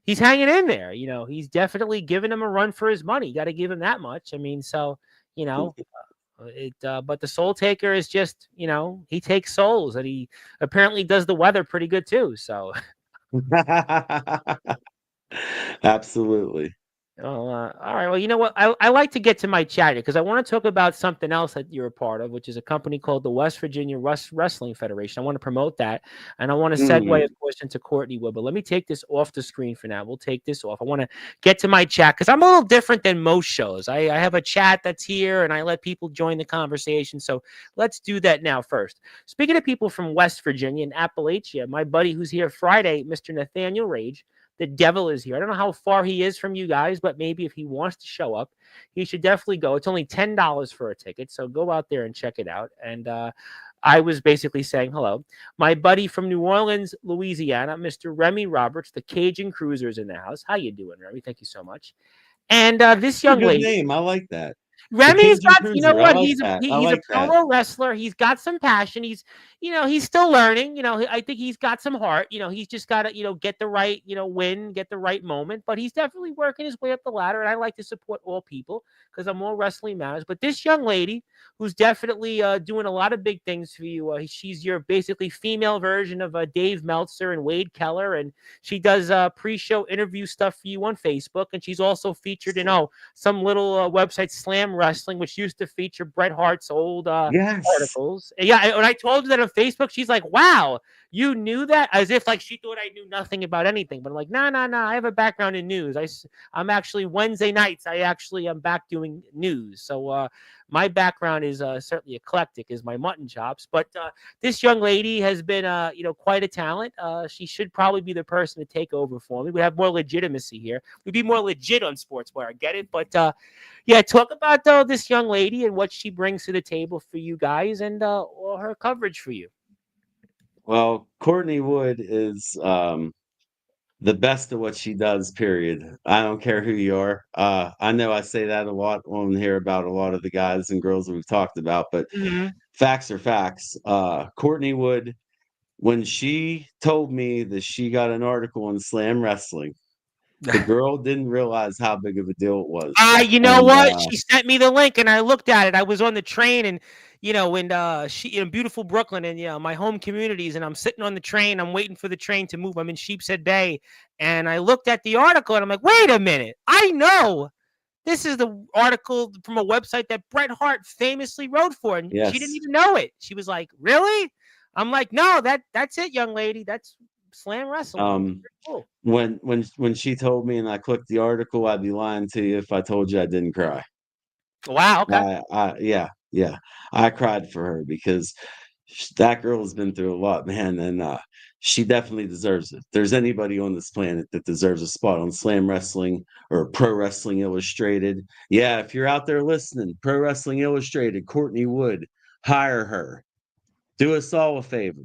he's hanging in there. He's definitely giving him a run for his money. Got to give him that much. I mean, so you know, it. But the Soul Taker is just, he takes souls, and he apparently does the weather pretty good too. So Absolutely. oh, all right. Well, you know what? I like to get to my chat because I want to talk about something else that you're a part of, which is a company called the West Virginia Wrestling Federation. I want to promote that. And I want to segue, Mhm. of course, into Courtney Wood. But let me take this off the screen for now. We'll take this off. I want to get to my chat because I'm a little different than most shows. I have a chat that's here and I let people join the conversation. So let's do that now first. Speaking of people from West Virginia and Appalachia, my buddy who's here Friday, Mr. Nathaniel Rage. The devil is here. I don't know how far he is from you guys, but maybe if he wants to show up, he should definitely go. It's only $10 for a ticket, so go out there and check it out. And I was basically saying hello. My buddy from New Orleans, Louisiana, Mr. Remy Roberts, the Cajun Cruiser's in the house. How you doing, Remy? Thank you so much. And this That's a young good lady, name. I like that. The Remy's Cajun got, you know Cruiser. I what? like that. I He's a like that. promo wrestler. He's got some passion. He's still learning. I think he's got some heart. He's just got to, get the right, win, get the right moment. But he's definitely working his way up the ladder. And I like to support all people because I'm all wrestling matters. But this young lady who's definitely doing a lot of big things for you, she's your basically female version of Dave Meltzer and Wade Keller. And she does pre-show interview stuff for you on Facebook. And she's also featured in, some little website, Slam Wrestling, which used to feature Bret Hart's old Yes. articles. Yeah, when I told her that on Facebook, she's like, "Wow, you knew that?" As if like she thought I knew nothing about anything. But I'm like, "No, no, no. I have a background in news. I'm actually Wednesday nights. I'm back doing news. So my background is certainly eclectic, is my mutton chops. But this young lady has been, quite a talent. She should probably be the person to take over for me. We have more legitimacy here. We'd be more legit on Sportswire. I get it, but yeah, talk about this young lady and what she brings to the table for you guys, and all her coverage for you. Well, Courtney Wood is the best at what she does, period. I don't care who you are. I know I say that a lot on here about a lot of the guys and girls that we've talked about, but Hmm. facts are facts. Courtney Wood, when she told me that she got an article on Slam Wrestling, The girl didn't realize how big of a deal it was. You know And what? She sent me the link, and I looked at it. I was on the train, and she in beautiful Brooklyn, and my home communities, and I'm sitting on the train. I'm waiting for the train to move. I'm in Sheepshead Bay, and I looked at the article, and I'm like, wait a minute, I know this is the article from a website that Bret Hart famously wrote for, and she didn't yes. even know it. She was like, really? I'm like, no, that's it, young lady. That's Slam Wrestling. It's Um, pretty cool. when she told me and I clicked the article, I'd be lying to you if I told you I didn't cry. Wow. Okay. Yeah, I cried for her because that girl has been through a lot, man, and she definitely deserves it. If there's anybody on this planet that deserves a spot on Slam Wrestling or Pro Wrestling Illustrated, yeah, if you're out there listening, Pro Wrestling Illustrated, Courtney Wood, hire her. Do us all a favor.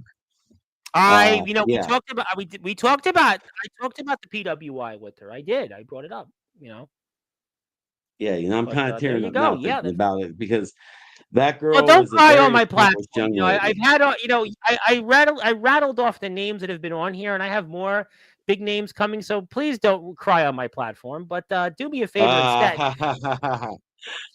We Yeah, talked about we talked about I talked about the PWI with her. I did. I brought it up. You know, yeah, I'm but kind of there tearing you up go. now Yeah, thinking that's about it because that well. girl Don't is a cry on very my accomplished platform. young I've lady. had I rattled off the names that have been on here, and I have more big names coming. So please don't cry on my platform. But do me a favor instead. Uh,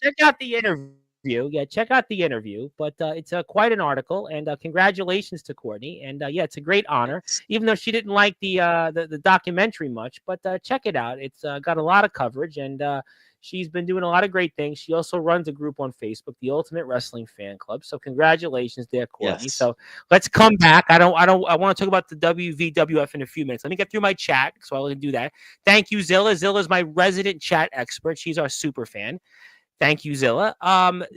Check out the interview. Yeah, check out the interview. But it's quite an article, and congratulations to Courtney. And yeah, it's a great honor, even though she didn't like the documentary much. But check it out. It's got a lot of coverage, and she's been doing a lot of great things. She also runs a group on Facebook, the Ultimate Wrestling Fan Club. So congratulations there, Courtney. yes, So let's come back. I want to talk about the WVWF in a few minutes. Let me get through my chat so I can do that. Thank you, Zilla. Zilla's my resident chat expert. She's our super fan. Thank you, Zilla.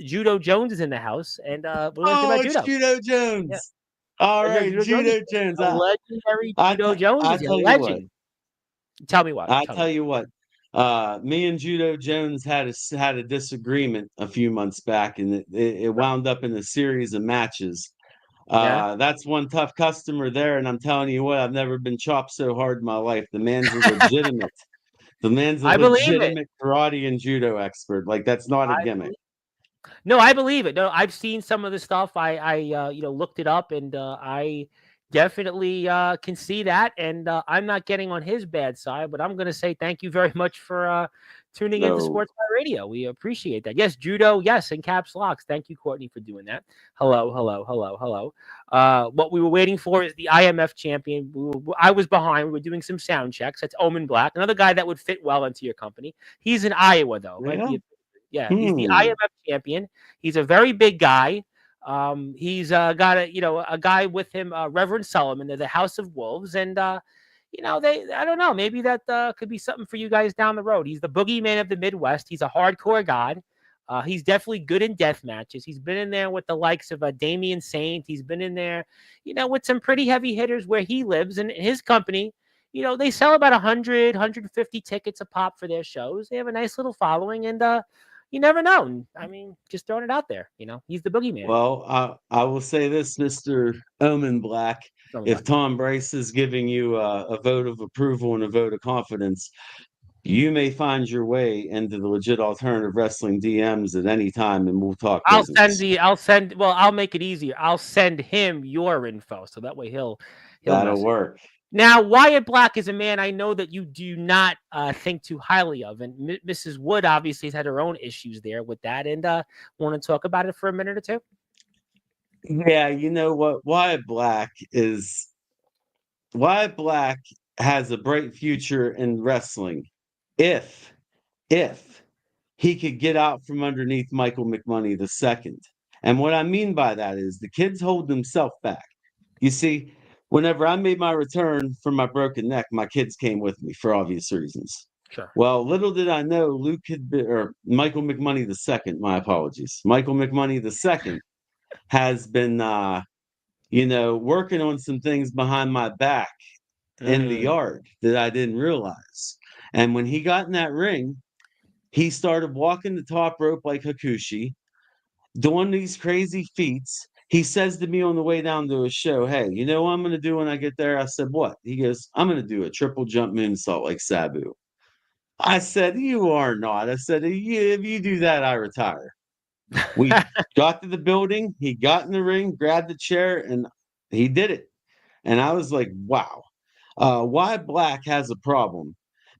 Judo Jones is in the house, and we're going to talk about it's judo. Judo Yeah, Jones. All right, Judo Jones is Judo here. Jones. A legendary Judo Jones I is here. tell you what. Legend. Tell me what. I Tell me tell what. you what. Me and Judo Jones had a disagreement a few months back, and it wound up in a series of matches. Yeah, That's one tough customer there, and I'm telling you what, I've never been chopped so hard in my life. The man's a legitimate. The man's a I believe it. legitimate karate and judo expert. Like that's not a I gimmick. believe. No, I believe it. No, I've seen some of the stuff. I looked it up, and I definitely can see that. And I'm not getting on his bad side, but I'm going to say thank you very much for tuning into No. Sportswire Radio. We appreciate that. Yes, judo. Yes, in caps locks. Thank you, Courtney, for doing that. Hello, hello, hello, hello. What we were waiting for is the IMF champion. I was behind. We were doing some sound checks. That's Omen Black, another guy that would fit well into your company. He's in Iowa, though. Might Yeah. be yeah, he's the Hmm. IMF champion. He's a very big guy. He's got a guy with him, Reverend Solomon. They're the House of Wolves, and they I don't know, maybe that could be something for you guys down the road. He's the boogeyman of the Midwest. He's a hardcore god. He's definitely good in death matches. He's been in there with the likes of Damian Saint. He's been in there, with some pretty heavy hitters where he lives and his company. They sell about 100, 150 tickets a pop for their shows. They have a nice little following, and you never know. I mean, just throwing it out there. He's the boogeyman. Well, I will say this, Mister Omen Black. Tell me If what. Tom Brace is giving you a vote of approval and a vote of confidence, you may find your way into the legit alternative wrestling DMs at any time, and we'll talk business. I'll make it easier. I'll send him your info so that way he'll That'll message. work. Now, Wyatt Black is a man I know that you do not think too highly of, and Mrs. Wood obviously has had her own issues there with that, and want to talk about it for a minute or two. Yeah, you know what? Wyatt Black has a bright future in wrestling if if he could get out from underneath Michael McMoney II. And what I mean by that is the kid's holding himself back. You see, whenever I made my return from my broken neck, my kids came with me for obvious reasons. Sure. Well, little did I know or Michael McMoney II, my apologies. Michael McMoney II has been working on some things behind my back in the Mm. yard that I didn't realize. And when he got in that ring, he started walking the top rope like Hakushi, doing these crazy feats. He says to me on the way down to a show, "Hey, you know what I'm going to do when I get there?" I said, "What?" He goes, "I'm going to do a triple jump moonsault like Sabu." I said, "You are not." I said, If you do that, I retire." We got to the building. He got in the ring, grabbed the chair, and he did it. And I was like, wow. Why Black has a problem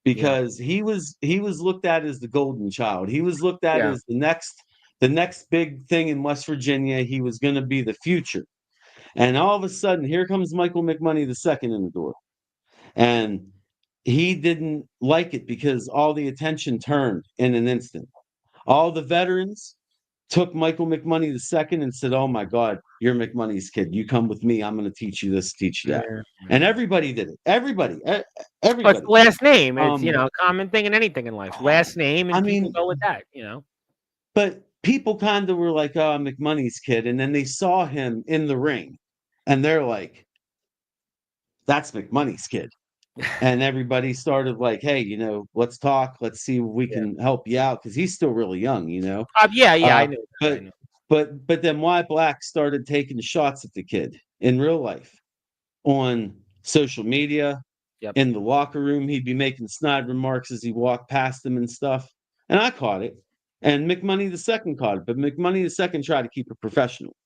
Yeah. because he was looked at as the golden child. He was looked at Yeah. as the next big thing in West Virginia. He was going to be the future. And all of a sudden, here comes Michael McMoney II in the door. And he didn't like it because all the attention turned in an instant. All the veterans took Michael McMoney II and said, "Oh my God, you're McMoney's kid. You come with me. I'm going to teach you this, teach you that." Yeah. And Yeah. everybody did it. Everybody, Well, it's everybody. the last name. It's, Um, a common thing in anything in life. Last name, I and people mean, go with that. but people kind of were like, "Oh, McMoney's kid," and then they saw him in the ring, and they're like, "That's McMoney's kid." And everybody started like, "Hey, let's talk. Let's see if we Yeah. can help you out because he's still really young." Yeah, yeah, I Uh, know that. I but know. but then why Black started taking shots at the kid in real life on social media, Yep. in the locker room. He'd be making snide remarks as he walked past him and stuff. And I caught it. And McMoney II caught it, but McMoney II tried to keep it professional.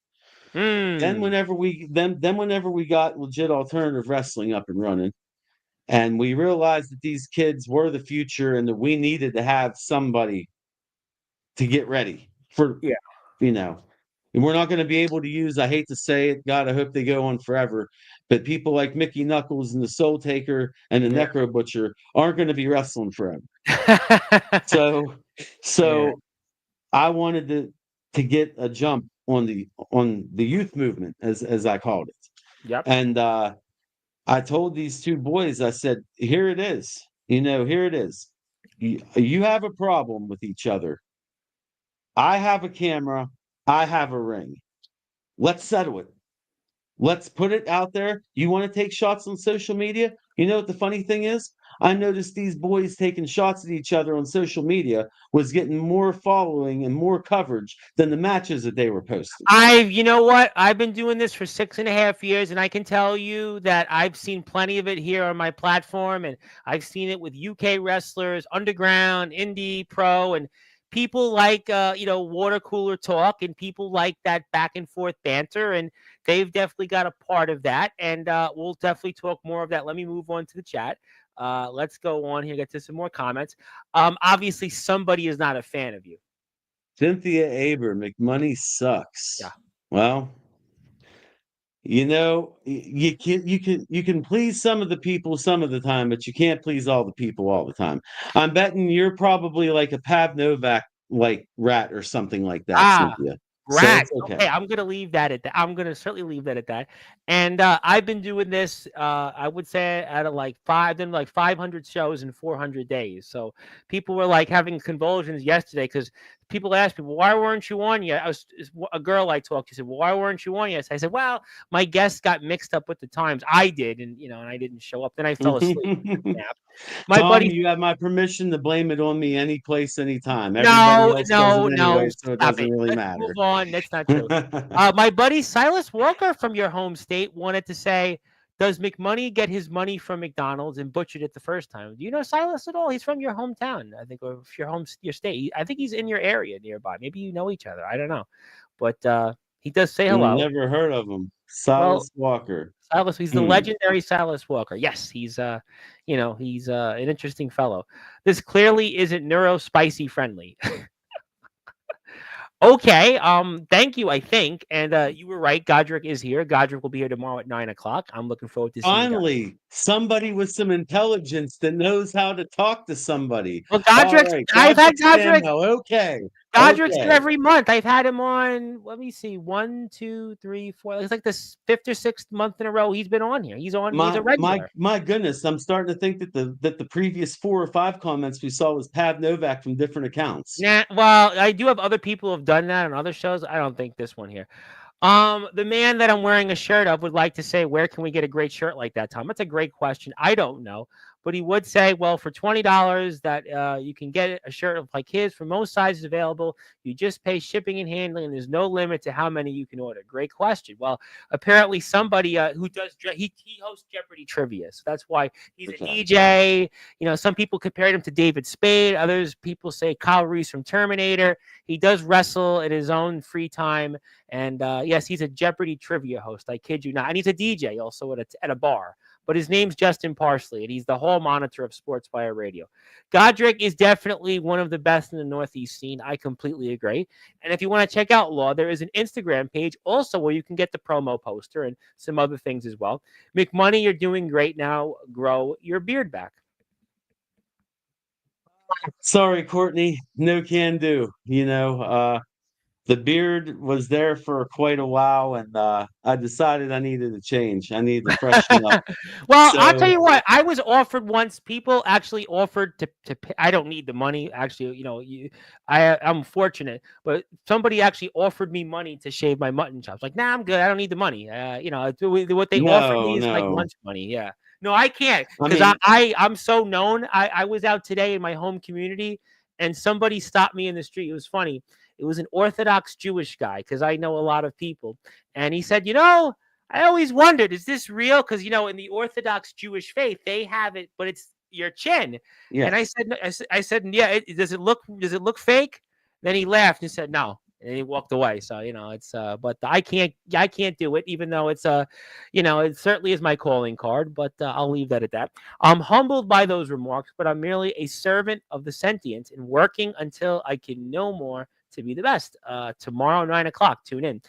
Then Hmm. whenever we got legit alternative wrestling up and running, and we realized that these kids were the future and that we needed to have somebody to get ready for, Yeah. you know, and we're not going to be able to use, I hate to say it, God, I hope they go on forever, but people like Mickey Knuckles and the Soul Taker and the Yeah. Necro Butcher aren't going to be wrestling forever. Yeah. So, so I wanted to get a jump on the youth movement, as I called it. Yep. And I told these two boys, I said, here it is. Here it is. You have a problem with each other. I have a camera. I have a ring. Let's settle it. Let's put it out there. You want to take shots on social media? You know what the funny thing is? I noticed these boys taking shots at each other on social media was getting more following and more coverage than the matches that they were posting. You know what? I've been doing this for 6.5 years, and I can tell you that I've seen plenty of it here on my platform, and I've seen it with UK wrestlers, underground, indie, pro, and people like water cooler talk, and people like that back and forth banter, and they've definitely got a part of that, and we'll definitely talk more of that. Let me move on to the chat. Let's go on here, get to some more comments. Obviously, somebody is not a fan of you. Cynthia Aber, McMoney sucks. Yeah. Well, you can please some of the people some of the time, but you can't please all the people all the time. I'm betting you're probably like a Pav Novak like rat or something like that, Ah, Cynthia. So rat. it's okay. Okay, I'm gonna leave that at that. I'm gonna certainly leave that at that. And I've been doing this. I would say out of like 500 shows in 400 days. So people were like having convulsions yesterday because people asked me, "Well, why weren't you on yet?" A girl I talked to said, "Well, why weren't you on yet?" I said, "Well, my guests got mixed up with the times. I did, and I didn't show up. Then I fell asleep, took a nap. My Tom, buddy you have my permission to blame it on me any place, anytime. Everybody No, else does it no, anyway, no. so it Stop doesn't it. really Let's matter. move on. That's not true. My buddy Silas Walker from your home state wanted to say, does McMoney get his money from McDonald's and butchered it the first time? Do you know Silas at all? He's from your hometown, I think, or your state. I think he's in your area nearby. Maybe you know each other. I don't know. But he does say hello. Never heard of him. Well, Silas Walker. Silas, he's the Hmm. legendary Silas Walker. Yes, he's an interesting fellow. This clearly isn't neurospicy friendly. Okay. Thank you, I think. And you were right. Godric is here. Godric will be here tomorrow at 9 o'clock. I'm looking forward to seeing God. Finally, somebody with some intelligence that knows how to talk to somebody. Well, All Godric's right, I've had Godric Godric. Samwell. Okay, Godric's here okay. every month. I've had him on, let me see, 1, 2, 3, 4. It's like the fifth or sixth month in a row he's been on here. He's a My my regular. my goodness, I'm starting to think that the previous 4 or 5 comments we saw was Pav Novak from different accounts. Nah, well, I do have other people who have done that on other shows. I don't think this one here. The man that I'm wearing a shirt of would like to say, where can we get a great shirt like that, Tom? That's a great question. I don't know. But he would say, well, for $20 that you can get a shirt like his for most sizes available. You just pay shipping and handling, and there's no limit to how many you can order. Great question. Well, apparently somebody who does he hosts Jeopardy trivia, so that's why he's a Okay. DJ. Some people compared him to David Spade. Others people say Kyle Reese from Terminator. He does wrestle in his own free time, and yes, he's a Jeopardy trivia host. I kid you not, and he's a DJ also at a bar. but his name's Justin Parsley, and he's the hall monitor of Sportswire Radio. Godric is definitely one of the best in the Northeast scene. I completely agree. And if you want to check out Law, there is an Instagram page also where you can get the promo poster and some other things as well. McMoney, you're doing great now. Grow your beard back. Sorry, Courtney. No can do. The beard was there for quite a while, and I decided I needed a change. I needed to freshen up. Well, I'll tell So you what. I was offered once. People actually offered to pay. I don't need the money. Actually, I'm fortunate, but somebody actually offered me money to shave my mutton chops. Like, nah, I'm good. I don't need the money. What they offered me no, is like no. lunch money. Yeah. No, I can't I because mean, I'm so known. I was out today in my home community, and somebody stopped me in the street. It was funny. It was an Orthodox Jewish guy because I know a lot of people. And he said, I always wondered, is this real? Because, in the Orthodox Jewish faith, they have it, but it's your chin. yeah. And I said, yeah, does it look fake? Then he laughed and said, no. And he walked away. So, it's, but I can't do it, even though it's, it certainly is my calling card, but I'll leave that at that. I'm humbled by those remarks, but I'm merely a servant of the sentient and working until I can no more to be the best. Tomorrow, 9 o'clock, tune in.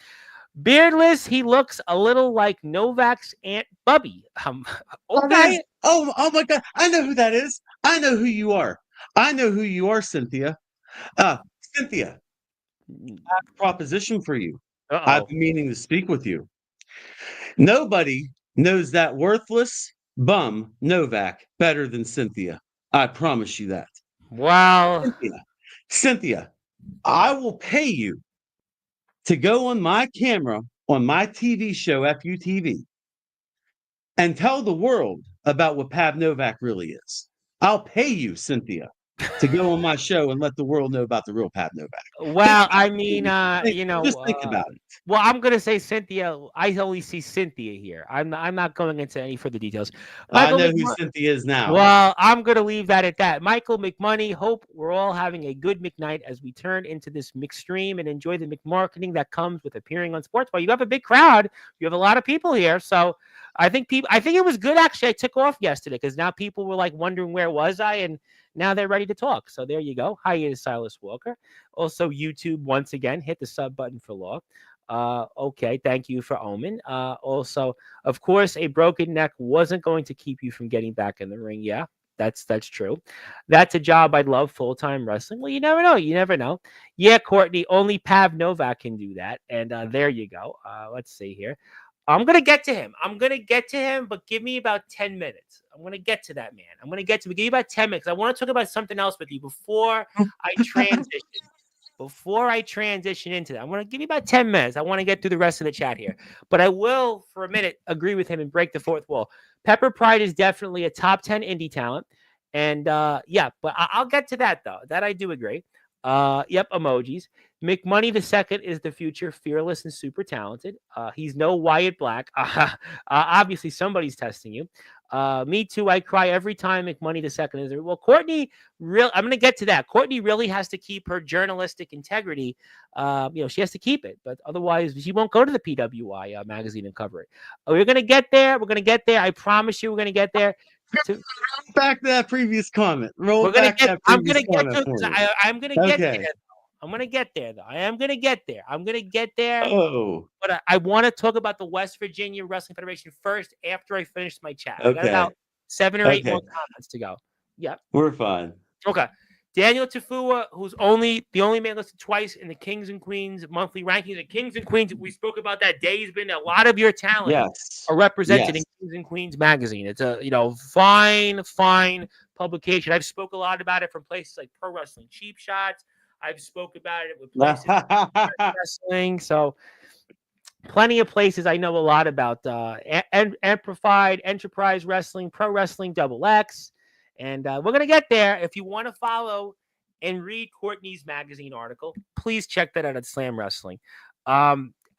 Beardless, he looks a little like Novak's Aunt Bubby. Oh, that is. Okay. Oh my God! I know who that is. I know who you are. I know who you are, Cynthia. Cynthia, I have a proposition for you. I've Uh-oh. been meaning to speak with you. Nobody knows that worthless bum Novak better than Cynthia. I promise you that. Well, Cynthia, Cynthia, I will pay you to go on my camera on my TV show, FUTV, and tell the world about what Pav Novak really is. I'll pay you, Cynthia, to go on my show and let the world know about the real Pav Novak. Think well, I about it, mean, baby. Just think about it. well, I'm gonna say Cynthia. I only see Cynthia here. I'm not going into any further details. I Michael know who McMahon. Cynthia is now. Well, I'm going to leave that at that. Michael McMoney, hope we're all having a good McNight as we turn into this McStream and enjoy the McMarketing that comes with appearing on sports. Well, you have a big crowd. You have a lot of people here. So I think it was good actually. I took off yesterday because now people were like wondering where was I, and now they're ready to talk. So there you go. Hi, to Silas Walker. Also, YouTube, once again, hit the sub button for Law. Okay, thank you for Omen. Also, of course, a broken neck wasn't going to keep you from getting back in the ring. Yeah, that's true. That's a job I'd love, full-time wrestling. Well, you never know. You never know. Yeah, Courtney, only Pav Novak can do that. And there you go. Let's see here. I'm gonna get to him. But give me about 10 minutes. I'm gonna get to that man. Give me about 10 minutes. I want to talk about something else with you before I transition. Before I transition into that, I'm going to give you about 10 minutes. I want to get through the rest of the chat here. But I will, for a minute, agree with him and break the fourth wall. Pepper Pride is definitely a top 10 indie talent. And yeah, but I'll get to that, though. That I do agree. Yep, emojis. McMoney the second is the future, fearless and super talented. He's no Wyatt Black. Obviously, somebody's testing you. Me too. I cry every time McMoney the second is there. Well, Courtney, I'm going to get to that. Courtney really has to keep her journalistic integrity. She has to keep it, but otherwise she won't go to the PWI magazine and cover it. We're going to get there. I promise you, we're going to get there. Back to that previous comment. Roll We're gonna back get. that I'm previous gonna get comment to. for me. I'm gonna get Okay. there. I'm gonna get there, though. I am gonna get there. I'm gonna get there. Oh, But I want to talk about the West Virginia Wrestling Federation first after I finish my chat. I got okay. about 7 or 8 Okay. more comments to go. Yep. We're fine. Okay. Daniel Tafua, who's the only man listed twice in the Kings and Queens monthly rankings. The Kings and Queens, we spoke about that. Day's been a lot of your talent Yes. are represented Yes. in Kings and Queens magazine. It's a fine publication. I've spoke a lot about it from places like Pro Wrestling Cheap Shots. I've spoke about it with places like wrestling. So plenty of places I know a lot about. Amplified, Enterprise Wrestling, Pro Wrestling Double X. And we're going to get there. If you want to follow and read Courtney's magazine article, please check that out at Slam Wrestling.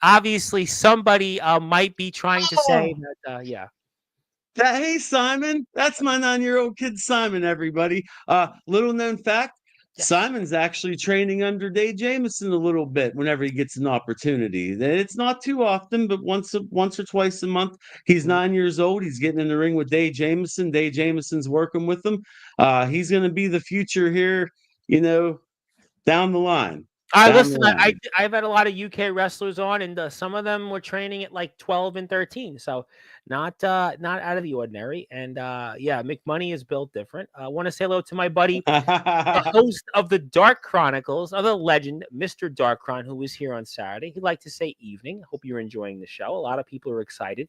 Obviously, somebody might be trying to say that, yeah. Hey, Simon. That's my 9-year-old kid, Simon, everybody. Little known fact, Yes. Simon's actually training under Dave Jameson a little bit whenever he gets an opportunity. It's not too often, but once or twice a month. He's Mhm. 9 years old. He's getting in the ring with Dave Jameson. Dave Jameson's working with him. He's going to be the future here, you know, down the line. I Down the listen. line. I've had a lot of UK wrestlers on, and some of them were training at like 12 and 13, so not out of the ordinary. And yeah, McMoney is built different. I want to say hello to my buddy, the host of the Dark Chronicles, of the legend, Mr. Darkron, who was here on Saturday. He'd like to say evening. Hope you're enjoying the show. A lot of people are excited.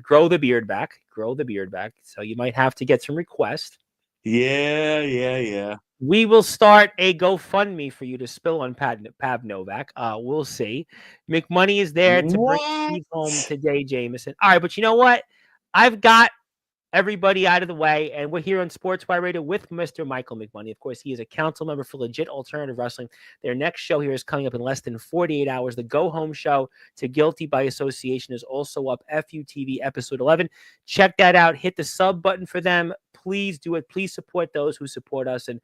Grow the beard back. Grow the beard back. So you might have to get some requests. Yeah. We will start a GoFundMe for you to spill on Pav Novak. We'll see. McMoney is there to bring What? Steve home today, Jameson. All right, but you know what? I've got everybody out of the way, and we're here on Sportswire Radio with Mr. Michael McMoney. Of course, he is a council member for Legit Alternative Wrestling. Their next show here is coming up in less than 48 hours. The Go Home show to Guilty by Association is also up. FUTV episode 11. Check that out. Hit the sub button for them. Please do it. Please support those who support us. And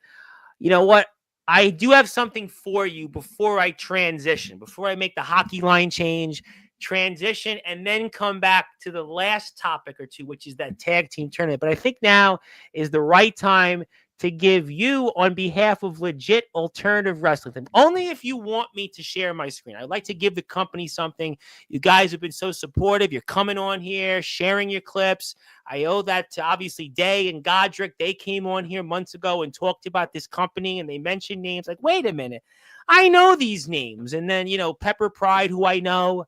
you know what? I do have something for you before I transition, before I make the hockey line change, transition, and then come back to the last topic or two, which is that tag team tournament. But I think now is the right time to give you, on behalf of Legit Alternative Wrestling, only if you want me to share my screen. I'd like to give the company something. You guys have been so supportive. You're coming on here, sharing your clips. I owe that to obviously Day and Godric. They came on here months ago and talked about this company, and they mentioned names like, wait a minute, I know these names. And then, Pepper Pride, who I know,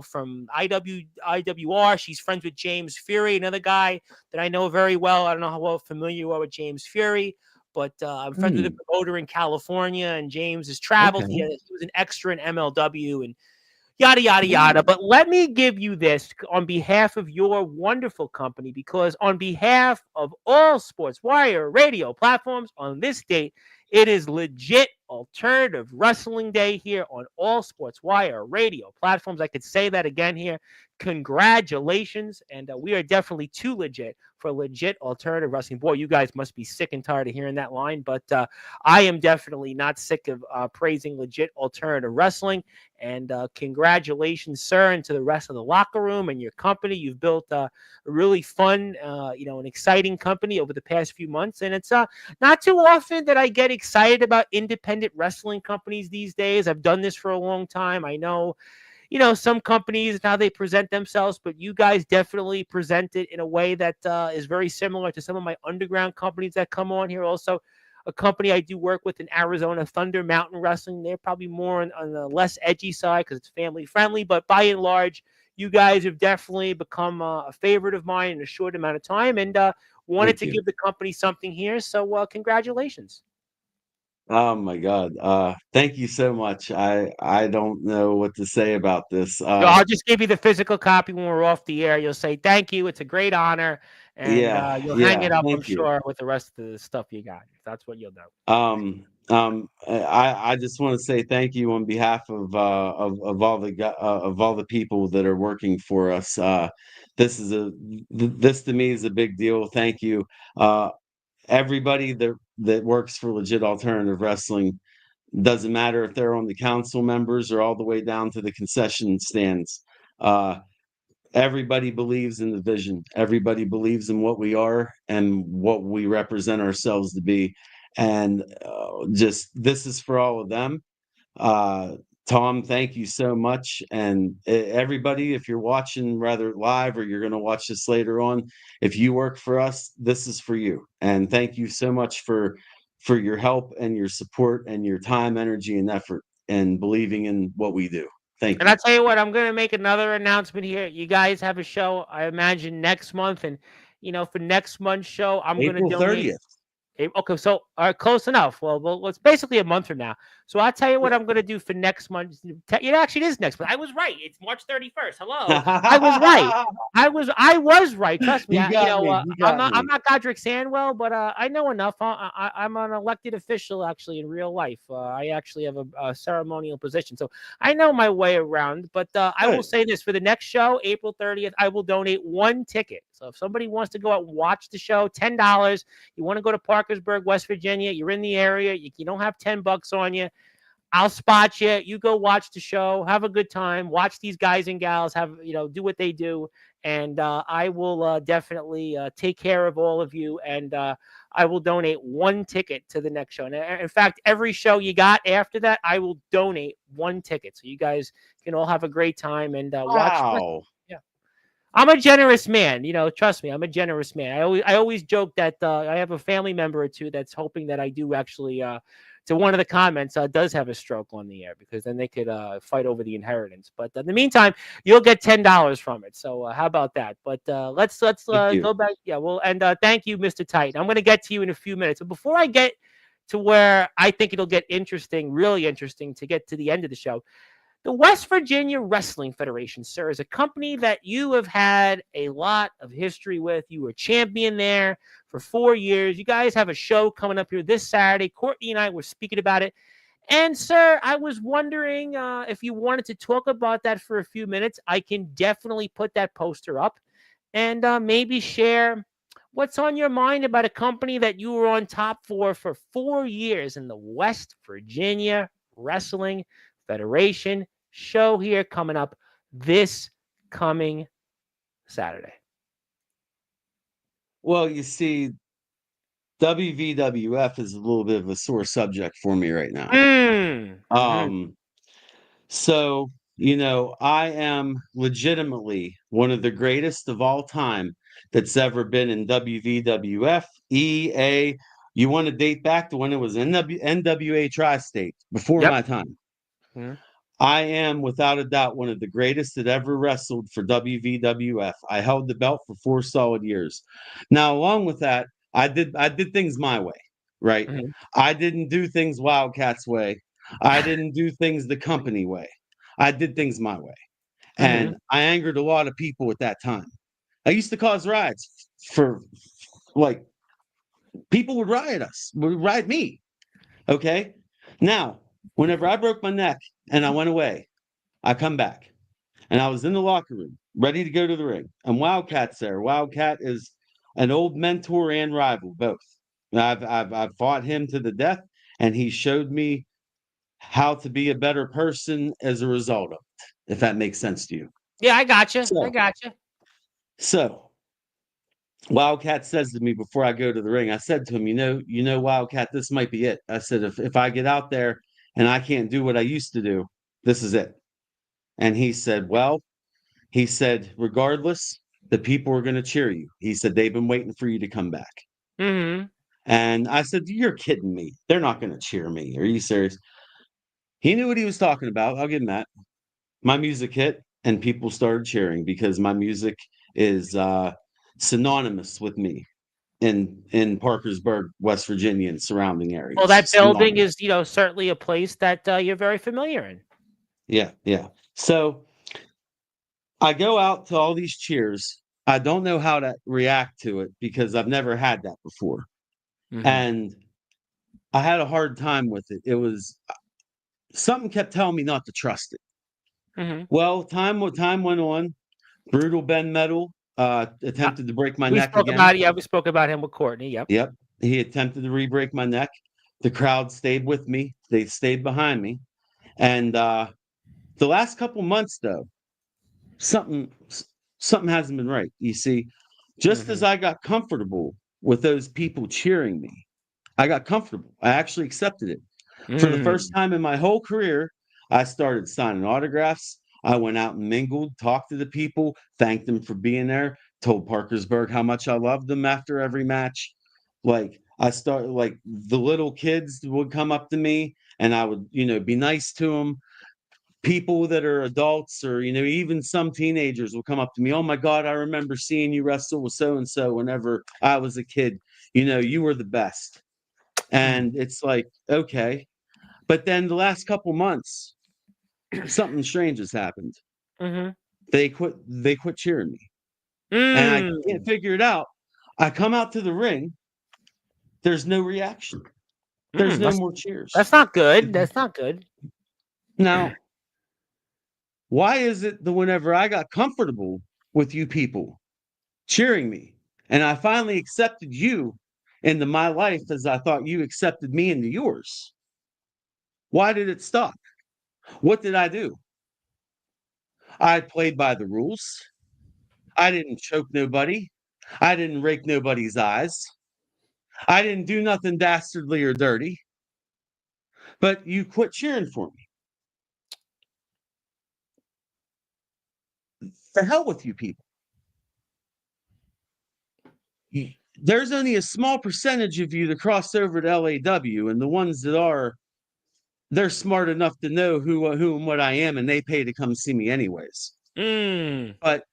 from IWR. She's friends with James Fury, another guy that I know very well. I don't know how well familiar you are with James Fury, but I'm friends with a promoter in California, and James has traveled. Okay. He was an extra in MLW and yada, yada, yada. But let me give you this on behalf of your wonderful company, because on behalf of all Sportswire radio platforms on this date, it is Legit Alternative Wrestling Day here on all Sportswire radio platforms. I could say that again here. Congratulations. And we are definitely too legit for Legit Alternative Wrestling. Boy, you guys must be sick and tired of hearing that line, but I am definitely not sick of praising Legit Alternative Wrestling. And congratulations, sir, and to the rest of the locker room and your company. You've built a really fun, an exciting company over the past few months. And it's not too often that I get excited about independent wrestling companies these days. I've done this for a long time. I know, some companies and how they present themselves, but you guys definitely present it in a way that is very similar to some of my underground companies that come on here. Also, a company I do work with in Arizona, Thunder Mountain Wrestling. They're probably more on the less edgy side because it's family friendly, but by and large, you guys have definitely become a favorite of mine in a short amount of time, and wanted Thank to you. give the company something here. So congratulations. Oh my God. Thank you so much. I don't know what to say about this. I'll just give you the physical copy when we're off the air. You'll say thank you. It's a great honor, and you'll hang Yeah, it up, I'm thank you. sure, with the rest of the stuff you got. That's what you'll do. I just want to say thank you on behalf of all of all the people that are working for us. This to me is a big deal. Thank you. Uh, Everybody that works for Legit Alternative Wrestling, doesn't matter if they're on the council members or all the way down to the concession stands. Uh, Everybody believes in the vision. Everybody believes in what we are and what we represent ourselves to be. And just this is for all of them. Uh, Tom, thank you so much. And everybody, if you're watching rather live or you're going to watch this later on, if you work for us, this is for you. And thank you so much for your help and your support and your time, energy, and effort and believing in what we do. Thank And you. I'll tell you what, I'm going to make another announcement here. You guys have a show, I imagine, next month. And, for next month's show, I'm going to April donate. 30th. Okay, so close enough. Well, it's basically a month from now. So I'll tell you what I'm going to do for next month. Actually, it is next month. I was right. It's March 31st. Hello, I was right. I was right. Trust me. You got me. You I'm got not I'm me. not Godric Sandwell, but I know enough. I'm an elected official actually in real life. I actually have a ceremonial position, so I know my way around. But I will Good. say this: for the next show, April 30th, I will donate one ticket. So if somebody wants to go out and watch the show, $10. You want to go to Park Parkersburg, West Virginia, you're in the area, you don't have $10 on you, I'll spot you. You go watch the show, have a good time, watch these guys and gals do what they do, and I will definitely take care of all of you, and I will donate one ticket to the next show. And in fact, every show you got after that, I will donate one ticket, so you guys can all have a great time and watch. Wow. Yeah. I'm a generous man, trust me, I'm a generous man. I always joke that I have a family member or two that's hoping that I do actually to one of the comments does have a stroke on the air, because then they could fight over the inheritance. But in the meantime, you'll get $10 from it. So how about that? But let's Thank you. go back. Yeah, well, and thank you, Mr. Titan. I'm going to get to you in a few minutes. But before I get to where I think it'll get interesting, really interesting, to get to the end of the show, the West Virginia Wrestling Federation, sir, is a company that you have had a lot of history with. You were champion there for 4 years. You guys have a show coming up here this Saturday. Courtney and I were speaking about it. And, sir, I was wondering if you wanted to talk about that for a few minutes. I can definitely put that poster up and maybe share what's on your mind about a company that you were on top for 4 years in the West Virginia Wrestling Federation show here coming up this coming Saturday. Well, you see, WVWF is a little bit of a sore subject for me right now. Mm-hmm. So, I am legitimately one of the greatest of all time that's ever been in WVWF, EA. You want to date back to when it was NWA Tri-State, before Yep. my time. Mm-hmm. I am without a doubt one of the greatest that ever wrestled for WVWF. I held the belt for 4 solid years. Now, along with that, I did things my way, right? Mm-hmm. I didn't do things Wildcats way. I didn't do things the company way. I did things my way. Mm-hmm. And I angered a lot of people at that time. I used to cause riots for, like, people would riot us, would riot me. Okay. Now, whenever I broke my neck and I went away, I come back and I was in the locker room, ready to go to the ring. And Wildcat's there. Wildcat is an old mentor and rival, both. I've fought him to the death, and he showed me how to be a better person as a result of it, if that makes sense to you. Yeah, I gotcha. I So, gotcha. so Wildcat says to me before I go to the ring, I said to him, Wildcat, this might be it. I said, if I get out there and I can't do what I used to do, this is it. And he said, well, he said, regardless, the people are going to cheer you. He said, they've been waiting for you to come back. Mm-hmm. And I said, you're kidding me. They're not going to cheer me. Are you serious? He knew what he was talking about. I'll give him that. My music hit and people started cheering because my music is synonymous with me in Parkersburg, West Virginia, and surrounding Well, areas. that building Synonymous. is, certainly a place that you're very familiar in. Yeah, yeah. So I go out to all these cheers. I don't know how to react to it because I've never had that before. Mm-hmm. And I had a hard time with it. It was something kept telling me not to trust it. Mm-hmm. Well, time went on. Brutal Ben Metal attempted to break my We neck spoke again. about it. Yeah, we spoke about him with Courtney. Yep. Yep. He attempted to re-break my neck. The crowd stayed with me. They stayed behind me. And the last couple months though, something something hasn't been right. You see, just Mm-hmm. as I got comfortable with those people cheering me, I got comfortable. I actually accepted it. For the first Mm-hmm. time in my whole career, I started signing autographs. I went out and mingled, talked to the people, thanked them for being there, told Parkersburg how much I loved them after every match. Like the little kids would come up to me and I would, be nice to them. People that are adults or, even some teenagers will come up to me. Oh my God, I remember seeing you wrestle with so and so whenever I was a kid. You were the best. And it's like, okay. But then the last couple months, something strange has happened. Mm-hmm. They quit cheering me. And I Mm. can't figure it out. I come out to the ring, there's no reaction. There's no That's more cheers. that's not good. That's not good. Now, why is it that whenever I got comfortable with you people cheering me and I finally accepted you into my life as I thought you accepted me into yours. Why did it stop? What did I do? I played by the rules. I didn't choke nobody. I didn't rake nobody's eyes. I didn't do nothing dastardly or dirty. But you quit cheering for me. The hell with you people. There's only a small percentage of you that cross over to LAW, and the ones that are, they're smart enough to know who and what I am, and they pay to come see me anyways. Mm. But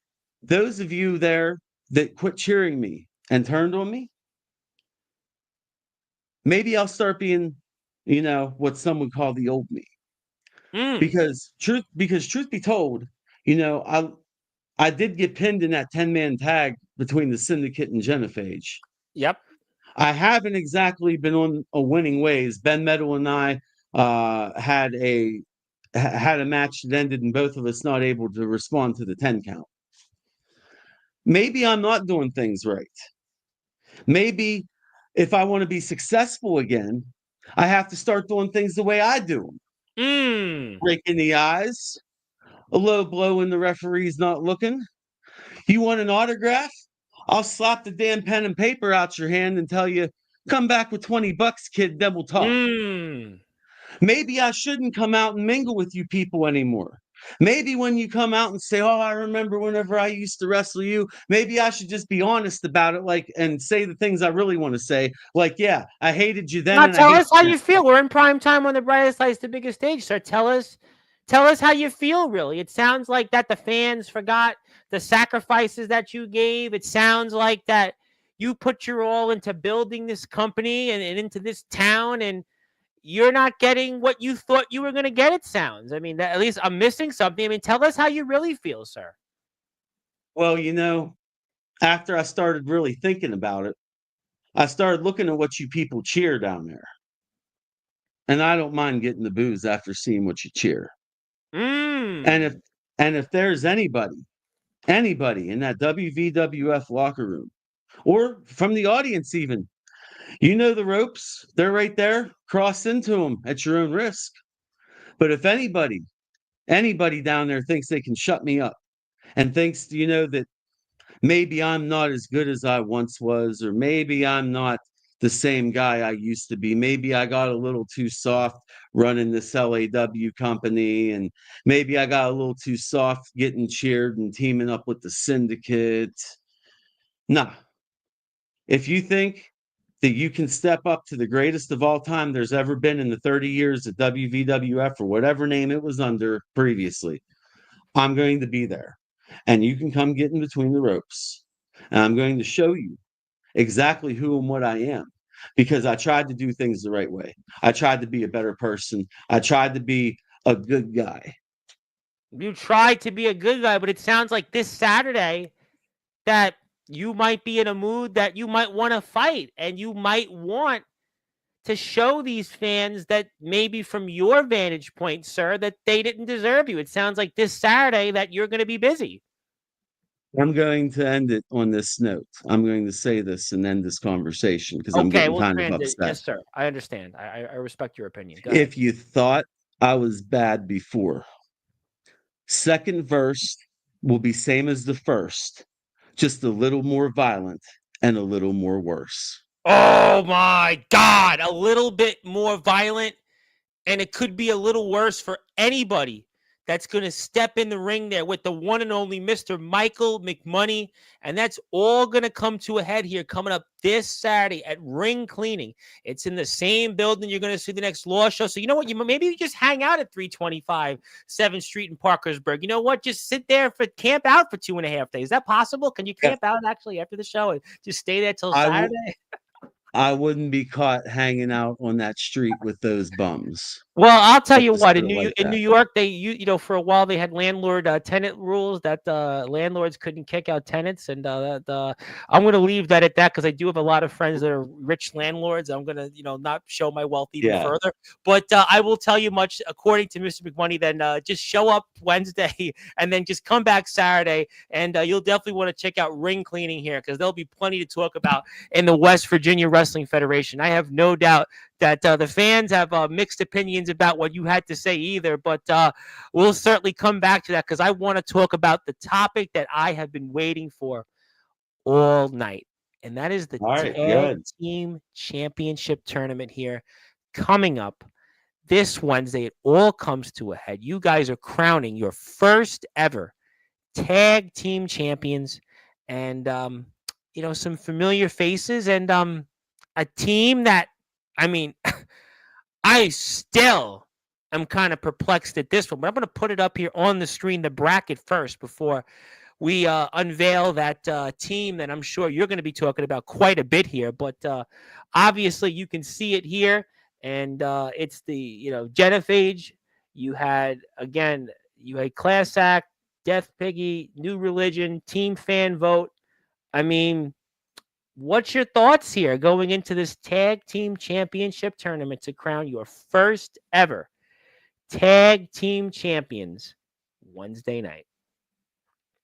those of you there that quit cheering me and turned on me, maybe I'll start being, what some would call the old me. Mm. Because truth be told, I did get pinned in that 10-man tag between the Syndicate and Genophage. Yep. I haven't exactly been on a winning ways. Ben Metal and I had a match that ended in both of us not able to respond to the 10 count. Maybe I'm not doing things right. Maybe if I want to be successful again, I have to start doing things the way I do them. Mm. Breaking the eyes, a low blow when the referee's not looking. You want an autograph? I'll slap the damn pen and paper out your hand and tell you, come back with $20, kid, then we'll talk. Mm. Maybe I shouldn't come out and mingle with you people anymore. Maybe when you come out and say, "Oh, I remember whenever I used to wrestle you," maybe I should just be honest about it, and say the things I really want to say. Like, yeah, I hated you then, Now and I tell hate us how you now. you feel. We're in prime time on the brightest lights, the biggest stage, sir. Tell us how you feel. Really, it sounds like that the fans forgot the sacrifices that you gave. It sounds like that you put your all into building this company and into this town, and you're not getting what you thought you were going to get. It sounds. I mean, at least I'm missing something. I mean, tell us how you really feel, sir. Well, after I started really thinking about it, I started looking at what you people cheer down there. And I don't mind getting the booze after seeing what you cheer. And if Mm. and if there's anybody in that WVWF locker room, or from the audience even, the ropes, they're right there. Cross into them at your own risk. But if anybody down there thinks they can shut me up and thinks, that maybe I'm not as good as I once was, or maybe I'm not the same guy I used to be. Maybe I got a little too soft running this LAW company, and maybe I got a little too soft getting cheered and teaming up with the Syndicate. Nah. If you think that you can step up to the greatest of all time there's ever been in the 30 years at WVWF or whatever name it was under previously, I'm going to be there. And you can come get in between the ropes. And I'm going to show you exactly who and what I am, because I tried to do things the right way. I tried to be a better person. I tried to be a good guy. You tried to be a good guy, but it sounds like this Saturday that you might be in a mood that you might want to fight, and you might want to show these fans that maybe from your vantage point, sir, that they didn't deserve you. It sounds like this Saturday that you're going to be busy. I'm going to end it on this note. I'm going to say this and end this conversation because I'm Okay, getting we'll kind of transit. upset. Yes, sir. I understand. I respect your opinion. Go ahead. If you thought I was bad before, second verse will be same as the first, just a little more violent and a little more worse. Oh my God. A little bit more violent, and it could be a little worse for anybody that's going to step in the ring there with the one and only Mr. Michael McMoney. And that's all going to come to a head here coming up this Saturday at Ring Cleaning. It's in the same building you're going to see the next Law show. So you know what? Maybe you just hang out at 325 7th Street in Parkersburg. You know what? Just sit there camp out for 2.5 days. Is that possible? Can you camp out actually after the show and just stay there till Saturday? I wouldn't be caught hanging out on that street with those bums. Well, I'll tell you Let's what. put In it like New that. York, for a while they had landlord tenant rules that landlords couldn't kick out tenants, and I'm going to leave that at that because I do have a lot of friends that are rich landlords. I'm going to not show my wealth even Yeah. further, but I will tell you much. According to Mr. McMoney, then just show up Wednesday and then just come back Saturday, and you'll definitely want to check out Ring Cleaning here because there'll be plenty to talk about in the West Virginia Wrestling Federation. I have no doubt that the fans have mixed opinions about what you had to say either, but we'll certainly come back to that because I want to talk about the topic that I have been waiting for all night, and that is the All right, Tag good. Team Championship Tournament here coming up this Wednesday. It all comes to a head. You guys are crowning your first ever Tag Team Champions, and some familiar faces, and a team that, I mean, I still am kind of perplexed at this one, but I'm going to put it up here on the screen, the bracket first, before we unveil that team that I'm sure you're going to be talking about quite a bit here. But obviously, you can see it here, and it's the Genophage. You had Class Act, Death Piggy, New Religion, Team Fan Vote. I mean, what's your thoughts here going into this Tag Team Championship Tournament to crown your first ever Tag Team Champions Wednesday night?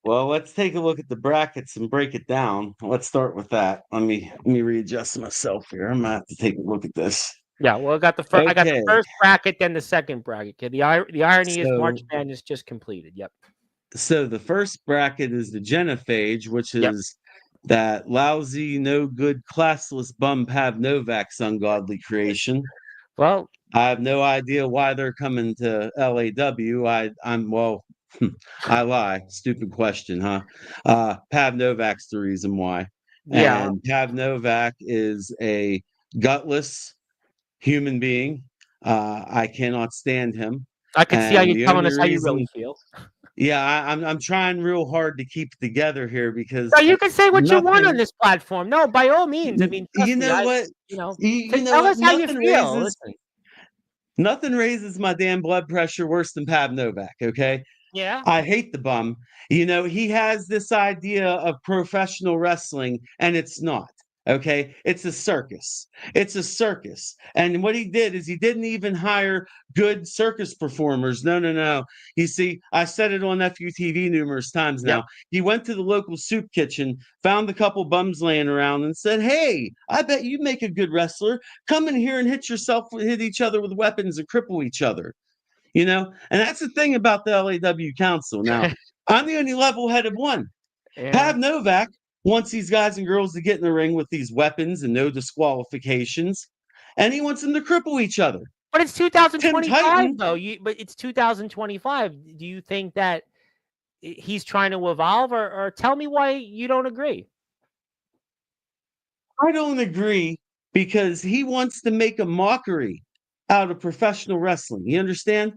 Well, let's take a look at the brackets and break it down. Let's start with that. Let me readjust myself here. I'm gonna have to take a look at this. Yeah, well, I got the Okay, first bracket, then the second bracket. Okay, the irony is March so Madness just completed. Yep. so the first bracket is the Genophage, which Yep. is that lousy, no good, classless bum Pav Novak's ungodly creation. Well, I have no idea why they're coming to LAW. I'm well, I lie. Stupid question, huh? Pav Novak's the reason why. yeah, And Pav Novak is a gutless human being. I cannot stand him. I can see how And you're the telling only us how you reason, really feel. yeah, I'm trying real hard to keep it together here because So you can say what you want on nothing. this platform. No, by all means. I mean, trust You me. know what? You know Tell what? us how you feel. Listen. Nothing raises my damn blood pressure worse than Pav Novak. Okay. Yeah. I hate the bum. He has this idea of professional wrestling, and it's not. Okay. It's a circus. It's a circus. And what he did is he didn't even hire good circus performers. No, no, no. You see, I said it on FUTV numerous times Yep. now. He went to the local soup kitchen, found a couple bums laying around, and said, "Hey, I bet you make a good wrestler. Come in here and hit each other with weapons and cripple each other." And that's the thing about the LAW Council. Now, I'm the only level-headed one. Yeah. Pav Novak wants these guys and girls to get in the ring with these weapons and no disqualifications, and he wants them to cripple each other. But it's Tim 2025, Titan, though. But it's 2025. Do you think that he's trying to evolve, or tell me why you don't agree? I don't agree because he wants to make a mockery out of professional wrestling. You understand?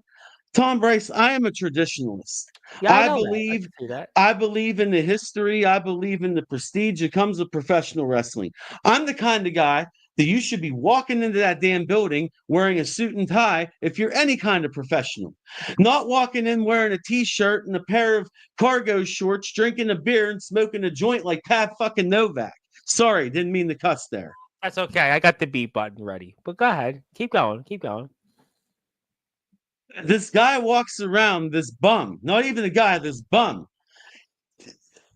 Tom Bryce, I am a traditionalist. Yeah, I I know that. I believe can see that. I believe in the history. I believe in the prestige that comes with professional wrestling. I'm the kind of guy that you should be walking into that damn building wearing a suit and tie if you're any kind of professional. Not walking in wearing a t-shirt and a pair of cargo shorts, drinking a beer and smoking a joint like Pat fucking Novak. Sorry, didn't mean to cuss there. That's okay. I got the beat button ready. But go ahead. Keep going. Keep going. This guy walks around, this bum, not even a guy, this bum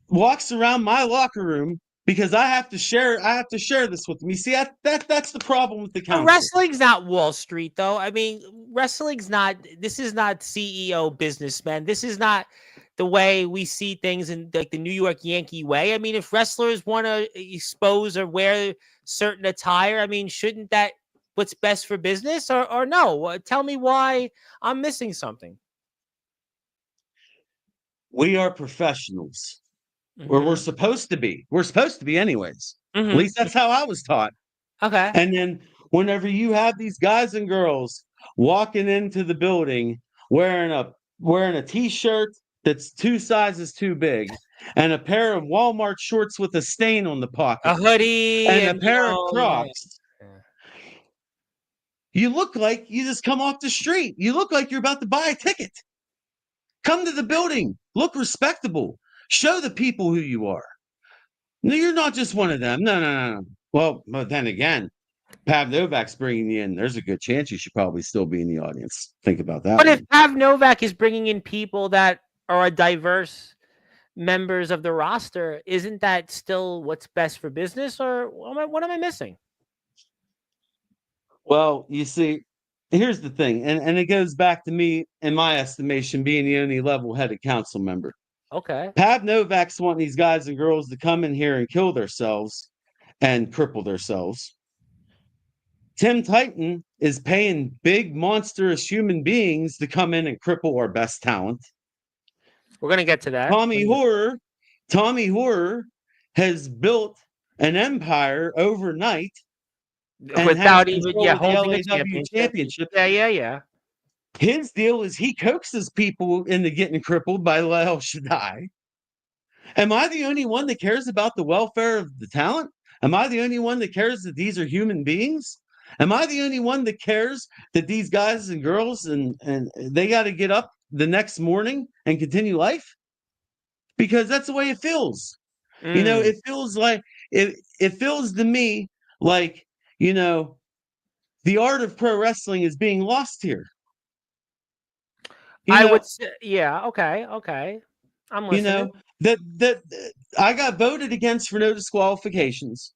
walks around my locker room because I have to share this with me. See, that's the problem with the But council. wrestling's not Wall Street, though. I mean, wrestling's not. This is not CEO businessmen. This is not the way we see things in like the New York Yankee way. I mean, if wrestlers want to expose or wear certain attire, I mean, shouldn't that what's best for business or no? Tell me why I'm missing something. We are professionals, or we're Mm-hmm. supposed to be. We're supposed to be anyways. At Mm-hmm. least that's how I was taught. Okay. And then whenever you have these guys and girls walking into the building wearing a t-shirt that's two sizes too big and a pair of Walmart shorts with a stain on the A pocket hoodie and a and pair of yeah. Crocs, you look like you just come off the street. You look like you're about to buy a ticket. Come to the building. Look respectable. Show the people who you are. No, you're not just one of them. No, no, no, no. Well, but then again, Pav Novak's bringing you in. There's a good chance you should probably still be in the audience. Think about that But if one. Pav Novak is bringing in people that are a diverse members of the roster, isn't that still what's best for business, or what am I missing? Well, you see, here's the thing, and it goes back to me, in my estimation, being the only level-headed council member. Okay. Pav Novak's wanting these guys and girls to come in here and kill themselves and cripple themselves. Tim Titan is paying big, monstrous human beings to come in and cripple our best talent. We're gonna get to that. Tommy Horror, Tommy Horror has built an empire overnight and has Without even control of the holding a LAW championship. championship. Yeah. His deal is he coaxes people into getting crippled by El Shaddai. Am I the only one that cares about the welfare of the talent? Am I the only one that cares that these are human beings? Am I the only one that cares that these guys and girls and they got to get up the next morning and continue life? Because that's the way it feels. Mm. It feels like it feels to me like, you know, the art of pro wrestling is being lost here. You I would know, say, yeah. Okay. I'm you listening. know that I got voted against for no disqualifications.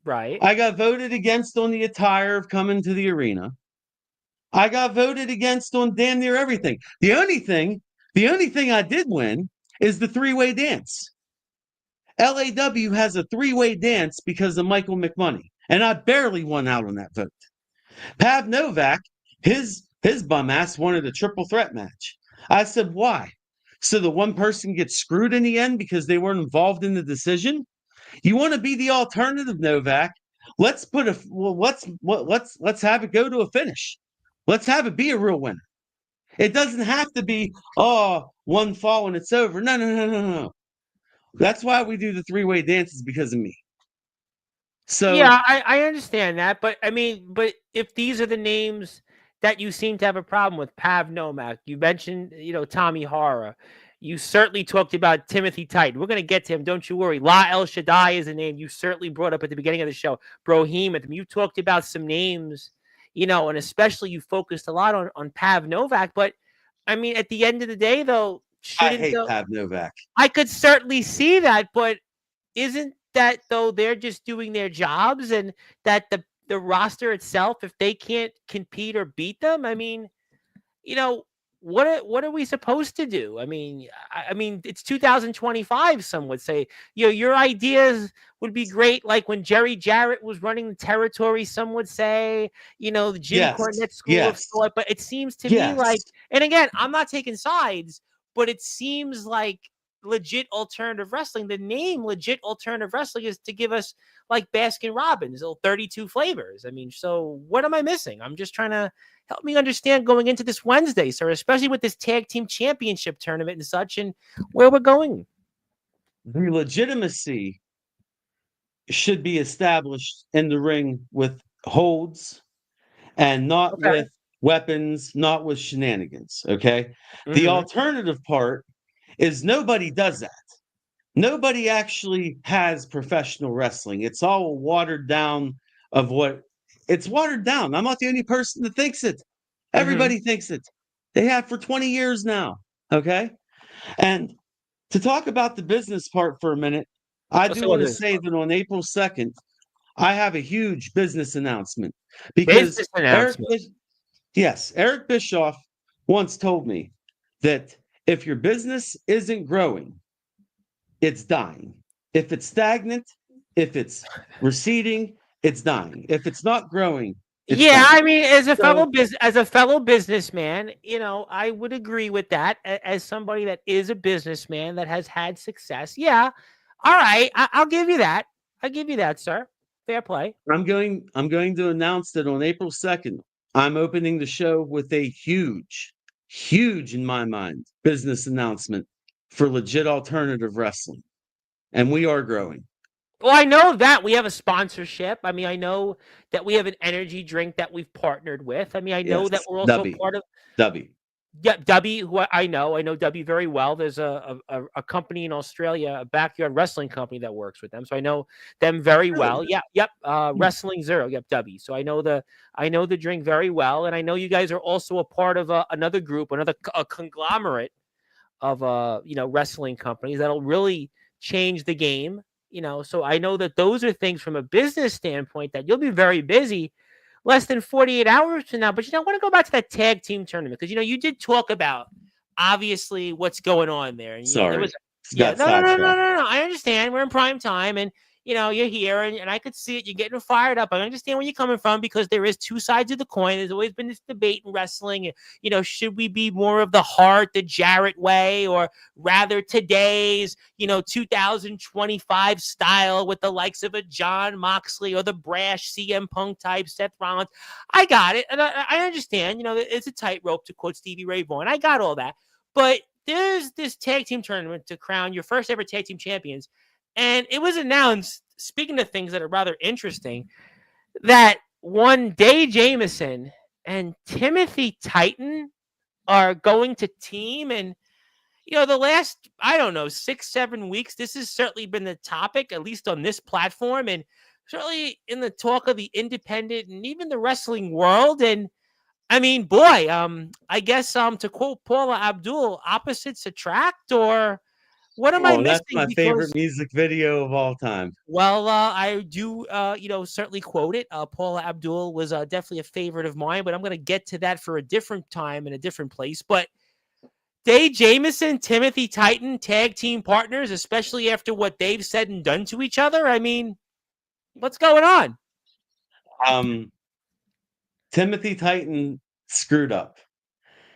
Right. I got voted against on the attire of coming to the arena. I got voted against on damn near everything. The only thing I did win is the three-way dance. LAW has a three-way dance because of Michael McMoney, and I barely won out on that vote. Pav Novak, his bum ass wanted a triple threat match. I said, why? So the one person gets screwed in the end because they weren't involved in the decision? You want to be the alternative, Novak? Let's have it go to a finish. Let's have it be a real winner. It doesn't have to be one fall and it's over. No. That's why we do the three-way dances because of me. Yeah, So I understand that, but I mean, but if these are the names that you seem to have a problem with, Pav Nomak, you mentioned, Tommy Hara, you certainly talked about Timothy Titan. We're going to get to him, don't you worry. La El Shaddai is a name you certainly brought up at the beginning of the show. Brohim, you talked about some names, and especially you focused a lot on Pav Novak. But I mean, at the end of the day, though, I shouldn't hate the Pav Novak. I could certainly see that, but isn't that though they're just doing their jobs and that the roster itself, if they can't compete or beat them, I mean, you know, what are we supposed to do? I mean, it's 2025. Some would say, your ideas would be great. Like when Jerry Jarrett was running the territory, some would say, the Jim Yes, Cornette school of yes, thought. But it seems to me like, yes. and again, I'm not taking sides, but it seems like legit alternative wrestling. The name legit alternative wrestling is to give us like Baskin Robbins, 32 flavors. I mean, so what am I missing? I'm just trying to help me understand going into this Wednesday, sir, especially with this tag team championship tournament and such, and where we're going. The legitimacy should be established in the ring with holds and not Okay. with weapons, not with shenanigans. Okay. The Mm-hmm. alternative part is nobody does that. Nobody actually has professional wrestling. It's all watered down of what it's watered down. I'm not the only person that thinks it. Mm-hmm. Everybody thinks it. They have for 20 years now. Okay. And to talk about the business part for a minute, I Let's do go want to to this say that on April 2nd, I have a huge business announcement because business announcement. Eric Bischoff once told me that if your business isn't growing, it's dying. If it's stagnant, if it's receding, it's dying. If it's not growing, it's Yeah, dying. I mean, So as a fellow businessman, I would agree with that. As somebody that is a businessman that has had success, yeah. All right, I'll give you that. I'll give you that, sir. Fair play. I'm going to announce that on April 2nd, I'm opening the show with a huge in my mind business announcement for legit alternative wrestling. And we are growing. Well, I know that we have a sponsorship. I mean, I know that we have an energy drink that we've partnered with. I mean, I know that Yes. we're also W. part of. W. Yeah, Dubby, who I know Dubby very well. There's a company in Australia, a backyard wrestling company that works with them, so I know them very Really? well. Yeah, yep. Wrestling Zero, yep. Dubby. So I know the drink very well, and I know you guys are also a part of another group, a conglomerate of wrestling companies that'll really change the game. So I know that those are things from a business standpoint that you'll be very busy. less than 48 hours from now. But I want to go back to that tag team tournament because you did talk about obviously what's going on there, and there Sorry. was no, Got sidetracked. I understand we're in prime time, and you're here, and I could see it. You're getting fired up. I understand where you're coming from because there is two sides of the coin. There's always been this debate in wrestling. Should we be more of the Hart, the Jarrett way, or rather today's, 2025 style with the likes of a John Moxley or the brash CM Punk type Seth Rollins? I got it, and I understand. It's a tightrope, to quote Stevie Ray Vaughan. I got all that, but there's this tag team tournament to crown your first ever tag team champions. And it was announced, speaking of things that are rather interesting, that one Day Jameson and Timothy Titan are going to team. And, the last, 6-7 weeks, this has certainly been the topic, at least on this platform, and certainly in the talk of the independent and even the wrestling world. And I mean, boy, I guess to quote Paula Abdul, opposites attract, or what am I missing? That's my favorite music video of all time. Well, I do, certainly quote it. Paula Abdul was definitely a favorite of mine, but I'm going to get to that for a different time in a different place. But Day Jameson, Timothy Titan, tag team partners, especially after what they've said and done to each other. I mean, what's going on? Timothy Titan screwed up.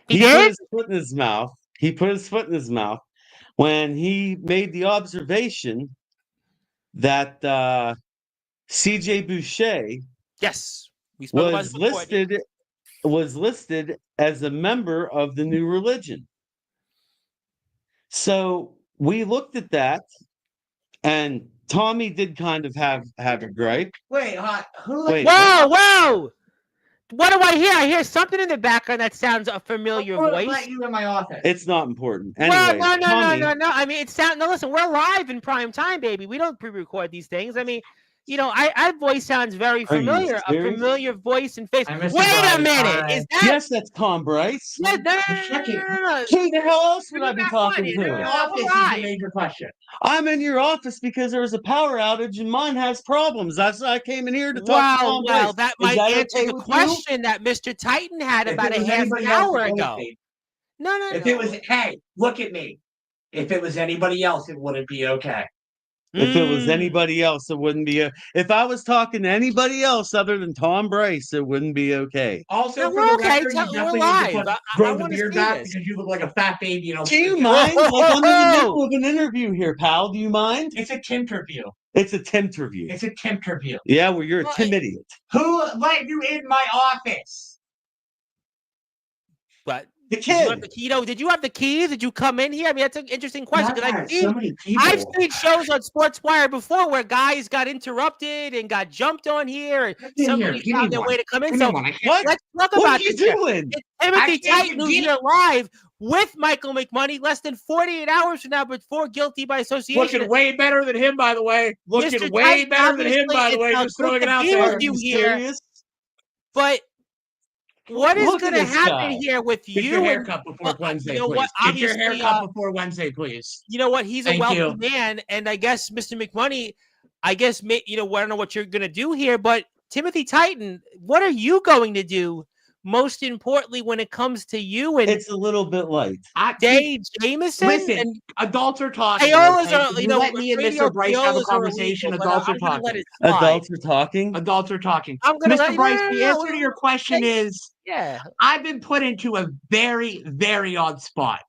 He put did? his foot in his mouth. He put his foot in his mouth when he made the observation that CJ Boucher, yes, we spoke about this was listed as a member of the New Religion. So we looked at that, and Tommy did kind of have a gripe. Wait, whoa! What do I hear? I hear something in the background that sounds a familiar voice. Let you in my office. It's not important. Anyway, no. I mean, listen, we're live in prime time, baby. We don't pre-record these things. I mean, our voice sounds very familiar. A familiar voice and face. Wait a minute. Is that? Yes, that's Tom Bryce. No. Who the hell else would I be talking to? Office is a major question. I'm in your office because there was a power outage and mine has problems. That's why I came in here to talk to Tom Bryce. Well, that might answer the question that Mr. Titan had about a half an hour ago. No. If it was, hey, look at me. If it was anybody else, it wouldn't be okay. If it was anybody else, it wouldn't be. If I was talking to anybody else other than Tom Bryce, it wouldn't be okay. Also, for the record, you definitely need to grow the beard back because you look like a fat baby. Do you mind? Like, I'm in the middle of an interview here, pal. Do you mind? It's a Timterview. It's a Timterview. It's a Timterview. Yeah, well, you're a Tim idiot. Who let you in my office? What? The kid. Did you have the keys? Did you come in here? I mean, that's an interesting question. I've seen shows on Sportswire before where guys got interrupted and got jumped on here, and somebody found their way to come in. So let's talk about this. Doing? Timothy Titan who's here live with Michael McMoney less than 48 hours from now, but for guilty by association. Looking way better than him, by the way. Looking way better than him, by the way. Just throwing it out there. But what is going to happen here with you? Get your haircut before Wednesday, please. Get your haircut before Wednesday, please. You know what? He's a wealthy man, and I guess Mr. McMoney, I don't know what you're going to do here, but Timothy Titan, what are you going to do? Most importantly, when it comes to you, and it's a little bit light. Day Jameson. Listen, and adults are talking. Let me and Mr. Bryce have a conversation. Adults are talking. Adults are talking. Adults are talking. Mr. Bryce, the answer to your question is, yeah, I've been put into a very, very odd spot.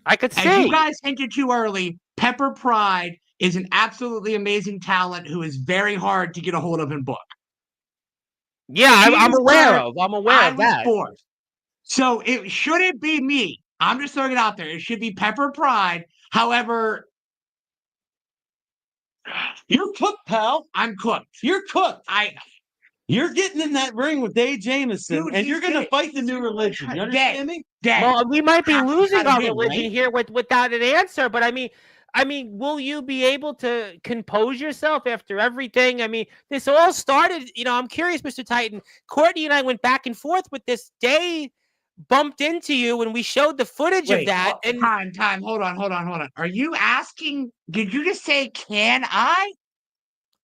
I could see. As you guys hinted too early, Pepper Pride is an absolutely amazing talent who is very hard to get a hold of and book. Yeah, I'm aware of that. Fourth. So it shouldn't be me. I'm just throwing it out there. It should be Pepper Pride. However, you're cooked, pal. I'm cooked. You're cooked. You're getting in that ring with Day Jameson, and you're going to fight the New Religion. You understand me? Well, we might be losing our religion here without an answer, but I mean, will you be able to compose yourself after everything? I mean, this all started, I'm curious, Mr. Titan. Courtney and I went back and forth with this. Day bumped into you when we showed the footage of that. And time. Hold on. Are you asking, did you just say, can I?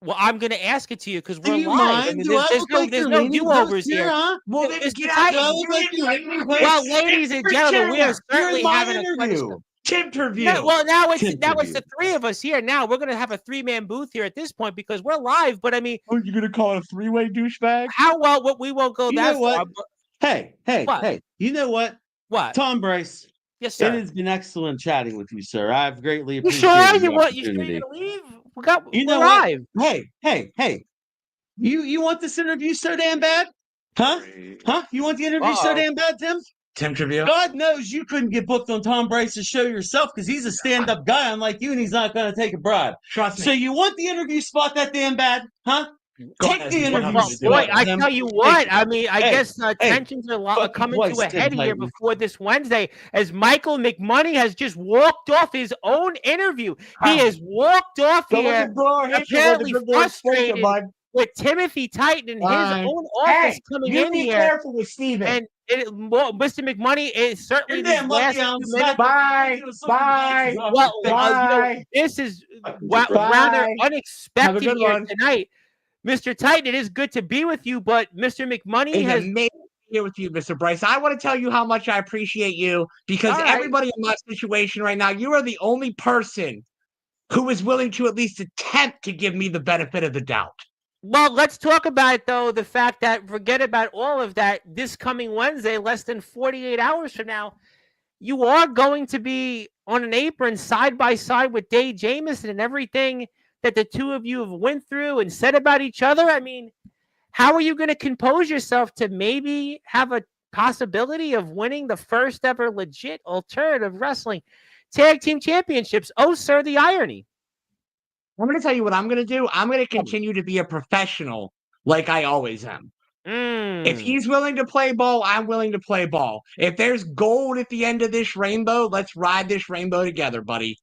Well, I'm going to ask it to you because Do we're you live. I mind? mean, Do I there's look no like there's your no leading do-overs host here, here. huh? Well, then Mr. get out Do of I Titan. look like your leading host? Well, ladies and gentlemen, we are You're certainly in my having a quite a interview. Timterview. well, now it's Interview. the three of us here. Now we're going to have a 3-man booth here at this point because we're live. But I mean, Are you gonna call it a three-way douchebag? how well? What we won't go You that know what? far. But what? Hey, you know what? What? Tom Bryce, Yes, it sir. has been excellent chatting with you, sir. I've greatly You appreciated sure? the You what? You sure opportunity. you're going to leave? You We're know what? live. Hey. You want this interview so damn bad? Huh? You want the interview so Uh-oh. damn bad, Tim? Timterview. God knows you couldn't get booked on Tom Bryce's show yourself because he's a stand-up guy unlike you and he's not going to take a bribe. Trust me. So you want the interview spot that damn bad? Huh? Go Take ahead. the What interview else Well, you do boy, spot, I Tim. tell you what. I mean, I Hey, guess hey, tensions are fucking coming twice, to a Tim head here Titan. before this Wednesday, as Michael McMoney has just walked off his own interview. He has walked off here, apparently frustrated with Timothy Titan and his own office coming you in be here. careful with Steven. And Mr. McMoney is certainly You're these damn last lucky I'm 2 minutes. Bye. Bye. Well, Bye. this is Bye. rather Have a unexpected good here one. tonight. Mr. Titan, it is good to be with you, but Mr. McMoney It's has. amazing to be here with you, Mr. Bryce. I want to tell you how much I appreciate you because All right. everybody in my situation right now, you are the only person who is willing to at least attempt to give me the benefit of the doubt. Well, let's talk about it, though. The fact that, forget about all of that, this coming Wednesday, less than 48 hours from now, you are going to be on an apron side by side with Dave Jamieson and everything that the two of you have went through and said about each other. I mean, how are you going to compose yourself to maybe have a possibility of winning the first ever legit alternative wrestling tag team championships? Oh, sir, the irony. I'm going to tell you what I'm going to do. I'm going to continue to be a professional like I always am. If he's willing to play ball, I'm willing to play ball. If there's gold at the end of this rainbow, let's ride this rainbow together, buddy.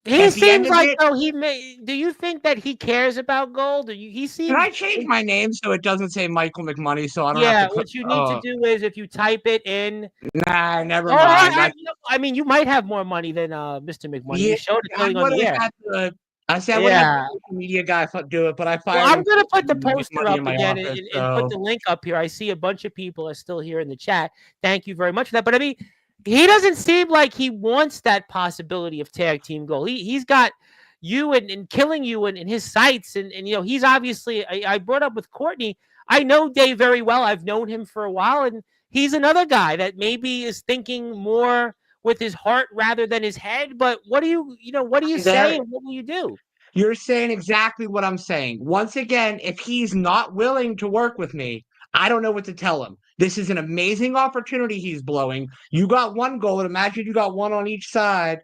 He seems like, though, he may. Do you think that he cares about gold? He seems. Can I change my name so it doesn't say Michael McMoney? So I don't have to. Yeah, what you need to do is if you type it in. Nah, never mind. I mean, you might have more money than Mr. McMoney. Yeah, You showed it going on the air. I said I would have a social media guy do it, but I fired. Well, I'm going to put the poster up again office, and put the link up here. I see a bunch of people are still here in the chat. Thank you very much for that. But I mean, he doesn't seem like he wants that possibility of tag team goal. He's got you and killing you in his sights. And he's obviously, I brought up with Courtney. I know Dave very well. I've known him for a while. And he's another guy that maybe is thinking more with his heart rather than his head. But what do you say and what will you do? You're saying exactly what I'm saying. Once again, if he's not willing to work with me, I don't know what to tell him. This is an amazing opportunity he's blowing. You got one goal, and imagine you got one on each side,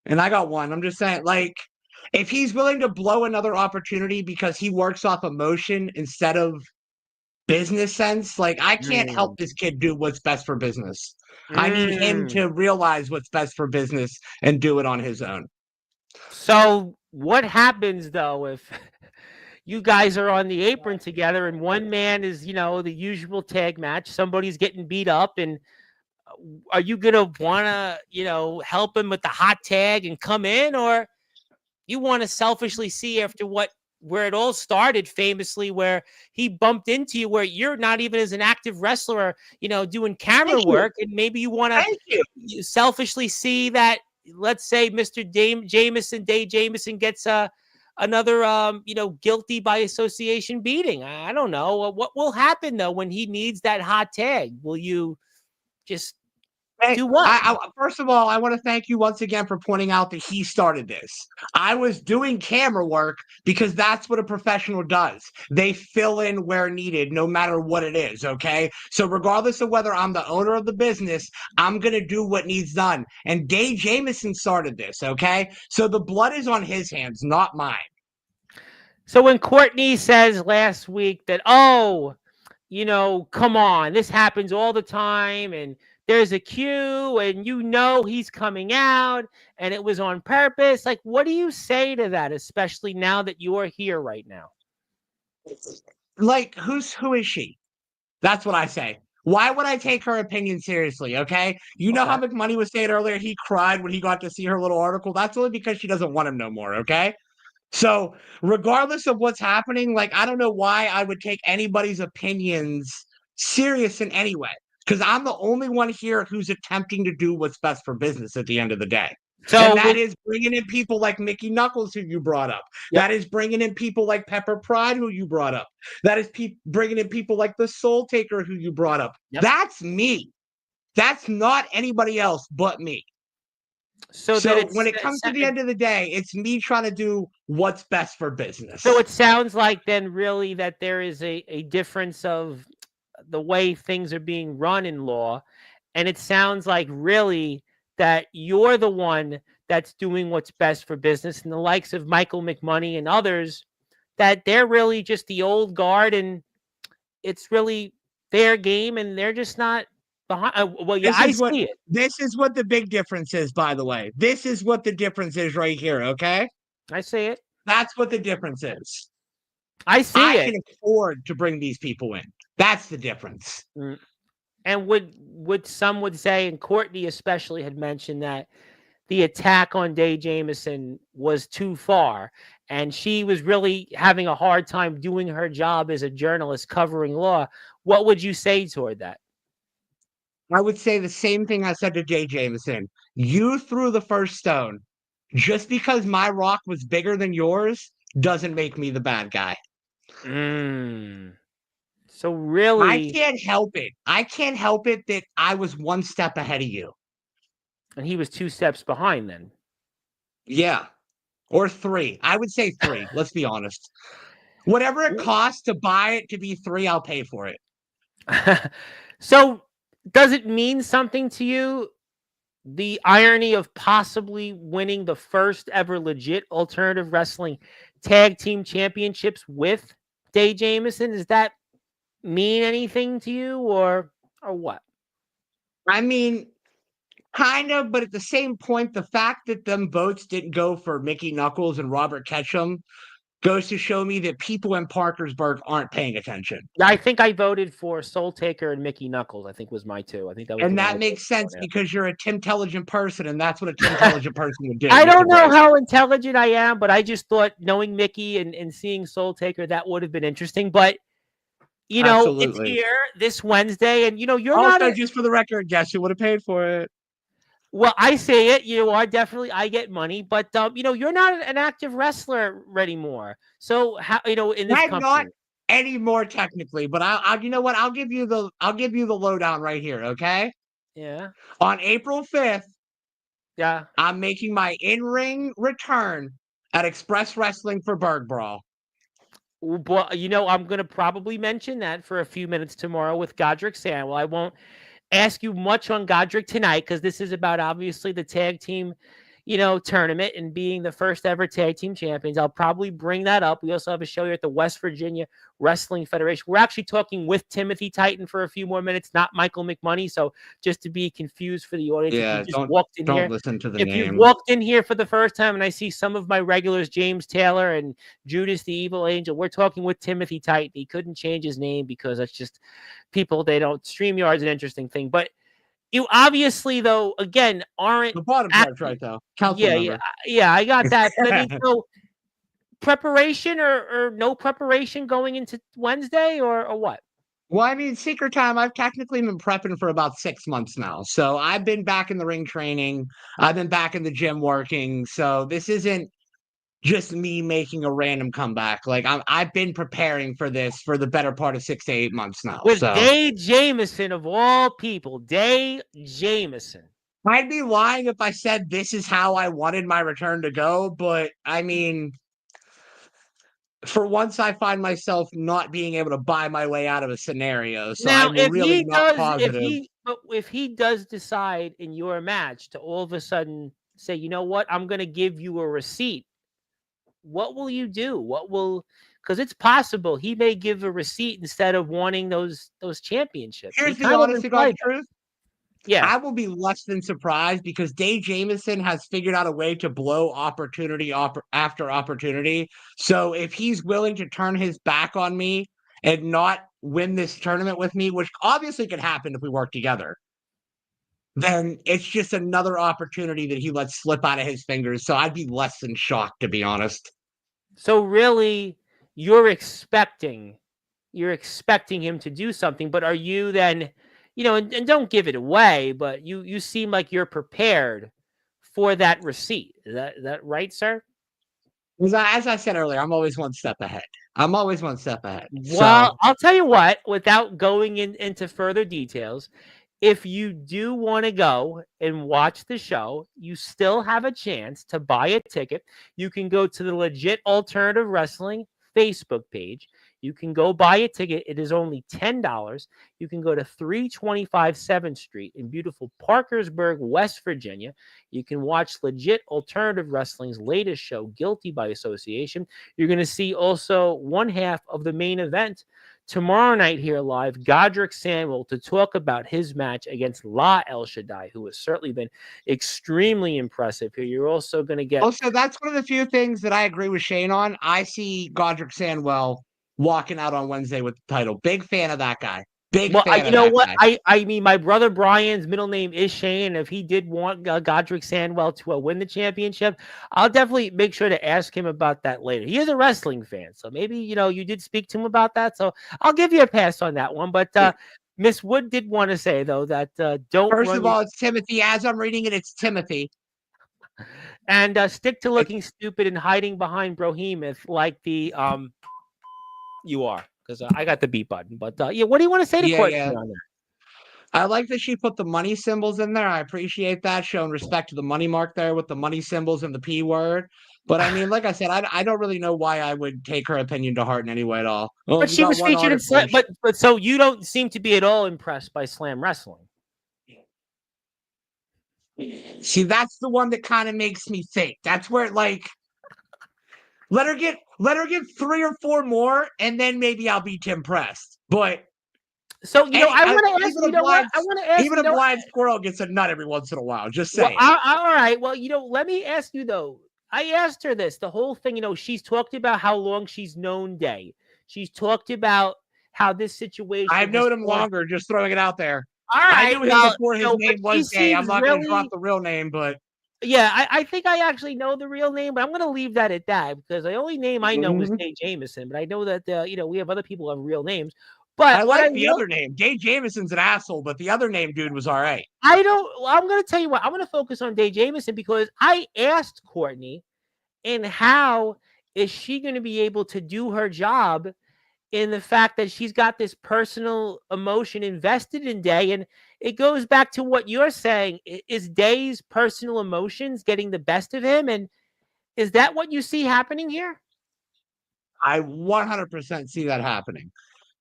and I got one. I'm just saying, like, if he's willing to blow another opportunity because he works off emotion instead of business sense, like, I can't help this kid do what's best for business. I need him to realize what's best for business and do it on his own. So what happens, though, if you guys are on the apron together and one man is, the usual tag match, somebody's getting beat up, and are you going to want to, help him with the hot tag and come in, or you want to selfishly see after where it all started famously, where he bumped into you, where you're not even as an active wrestler, doing camera work, and maybe you want to selfishly see that, let's say Mr. Dave Jamieson gets another, guilty by association beating. I don't know. What will happen, though, when he needs that hot tag? Will you just do what? First of all, I want to thank you once again for pointing out that he started this. I was doing camera work because that's what a professional does. They fill in where needed, no matter what it is, okay? So regardless of whether I'm the owner of the business, I'm going to do what needs done. And Dave Jamieson started this, okay? So the blood is on his hands, not mine. So when Courtney says last week that, come on, this happens all the time, and there's a cue, and he's coming out, and it was on purpose. Like, what do you say to that, especially now that you are here right now? Like, who is she? That's what I say. Why would I take her opinion seriously, okay? You know how McMoney was saying earlier he cried when he got to see her little article? That's only because she doesn't want him no more, okay? So regardless of what's happening, like, I don't know why I would take anybody's opinions serious in any way, because I'm the only one here who's attempting to do what's best for business at the end of the day. And So that is bringing in people like Mickey Knuckles, who you brought up. Yep. That is bringing in people like Pepper Pride, who you brought up. That is bringing in people like the Soul Taker, who you brought up. Yep. That's me. That's not anybody else but me. So when it comes to the end of the day, it's me trying to do what's best for business. So it sounds like then really that there is a difference of the way things are being run in law. And it sounds like really that you're the one that's doing what's best for business, and the likes of Michael McMoney and others, that they're really just the old guard, and it's really their game, and they're just not behind. Well, yeah, I see it. This is what the big difference is, by the way. This is what the difference is right here, okay? I see it. That's what the difference is. I see it. I can afford to bring these people in. That's the difference. And would some would say, and Courtney especially had mentioned that the attack on Day Jamison was too far, and she was really having a hard time doing her job as a journalist covering law. What would you say toward that? I would say the same thing I said to Jay Jamison. You threw the first stone. Just because my rock was bigger than yours doesn't make me the bad guy. So really, I can't help it. I can't help it that I was one step ahead of you. And he was 2 steps behind then. Yeah. Or 3. I would say 3. Let's be honest. Whatever it costs to buy it to be 3, I'll pay for it. So does it mean something to you, the irony of possibly winning the first ever legit alternative wrestling tag team championships with Day Jamison? Does that mean anything to you, or what? I mean, kind of, but at the same point, the fact that them votes didn't go for Mickey Knuckles and Robert Ketchum goes to show me that people in Parkersburg aren't paying attention. I think I voted for Soul Taker and Mickey Knuckles. I think was my 2. I think that was, and that makes sense because you're a Tim-intelligent person, and that's what a Tim-intelligent person would do. I don't know how intelligent I am, but I just thought knowing Mickey and seeing Soul Taker, that would have been interesting. But you know, Absolutely. It's here this Wednesday, and you know, you're also, not just for the record, guess you would have paid for it. Well, I say it. You are definitely. I get money, but you know, you're not an active wrestler anymore. So how, you know, in this I'm company, not anymore technically, but I'll you know what? I'll give you the lowdown right here. Okay. Yeah. On April 5th. Yeah. I'm making my in-ring return at Express Wrestling for Berg Brawl. Well, you know, I'm going to probably mention that for a few minutes tomorrow with Godric Sandwell. I won't ask you much on Godric tonight because this is about obviously the tag team, you know, tournament and being the first ever tag team champions. I'll probably bring that up. We also have a show here at the West Virginia Wrestling Federation. We're actually talking with Timothy Titan for a few more minutes, not Michael McMoney. So just to be confused for the audience, Yeah, if you just walked in here, listen to the if name. you walked in here for the first time and I see some of my regulars, James Taylor and Judas the Evil Angel, we're talking with Timothy Titan. He couldn't change his name because that's just people, they don't. StreamYard's an interesting thing, but you obviously, though, again, aren't the bottom part's right though. Yeah, I got that. But I mean, so preparation or no preparation going into Wednesday or what? Well, I mean, Secret Time, I've technically been prepping for about 6 months now. So I've been back in the ring training. I've been back in the gym working. So this isn't just me making a random comeback. Like I've been preparing for this for the better part of 6 to 8 months now. With Day Jamison of all people, Day Jamison. I'd be lying if I said this is how I wanted my return to go, but I mean, for once I find myself not being able to buy my way out of a scenario. So now, I'm really not positive. If he does decide in your match to all of a sudden say, you know what, I'm going to give you a receipt, what will you do? Because it's possible he may give a receipt instead of wanting those championships. Here's the honest to God truth. Yeah, I will be less than surprised because Dave Jamison has figured out a way to blow opportunity after opportunity. So if he's willing to turn his back on me and not win this tournament with me, which obviously could happen if we work together, then it's just another opportunity that he lets slip out of his fingers. So I'd be less than shocked, to be honest. So really, you're expecting you're expecting him to do something, but are you then, and don't give it away, but you seem like you're prepared for that receipt. Is that right, sir? As I said earlier, I'm always one step ahead. I'm always one step ahead. Well, So I'll tell you what, without going into further details, if you do want to go and watch the show, you still have a chance to buy a ticket. You can go to the Legit Alternative Wrestling Facebook page. You can go buy a ticket. It is only $10. You can go to 325 7th Street in beautiful Parkersburg, West Virginia. You can watch Legit Alternative Wrestling's latest show, Guilty by Association. You're going to see also one half of the main event tomorrow night here live, Godric Samuel, to talk about his match against La El Shaddai, who has certainly been extremely impressive here. You're also going to get. also, that's one of the few things that I agree with Shane on. I see Godric Sandwell walking out on Wednesday with the title. Big fan of that guy. Big Well, fan you of know that what? guy. I mean, my brother Brian's middle name is Shane. If he did want Godric Sandwell to win the championship, I'll definitely make sure to ask him about that later. He is a wrestling fan, so maybe you did speak to him about that. So I'll give you a pass on that one. But Miss Wood did want to say though that don't First run of your all, it's Timothy. As I'm reading it, it's Timothy. and stick to looking stupid and hiding behind Brohemoth like the you are, because I got the beat button. But yeah, what do you want to say to Yeah, Courtney yeah. on there? I like that she put the money symbols in there. I appreciate that, showing respect to the money mark there with the money symbols and the P word. But I mean, like I said, I don't really know why I would take her opinion to heart in any way at all. Oh, But you she got was one featured in article. Slam. But so you don't seem to be at all impressed by Slam Wrestling. See, that's the one that kind of makes me think. That's where like let her get 3 or 4 more, and then maybe I'll be impressed. But So any I want to ask. even You a know what? blind I want to ask. even a blind squirrel gets a nut every once in a while. Just Well, saying. all right. Well, let me ask you though. I asked her this. The whole thing. She's talked about how long she's known Day. She's talked about how this situation I've has known him caused. longer, just throwing it out there. All I right. knew him Well, before his but name she was Day. I'm seems not going to drop really. the real name, but Yeah, I think I actually know the real name, but I'm going to leave that at that because the only name I know is Mhm. Jay Jameson. But I know that we have other people who have real names. But I what I like the will, other name. Dave Jameson's an asshole, but the other name dude was all right. I don't. Well, I'm going to tell you what. I'm going to focus on Dave Jameson because I asked Courtney, and how is she going to be able to do her job in the fact that she's got this personal emotion invested in Day, and it goes back to what you're saying. Is Day's personal emotions getting the best of him, and is that what you see happening here? I 100% see that happening.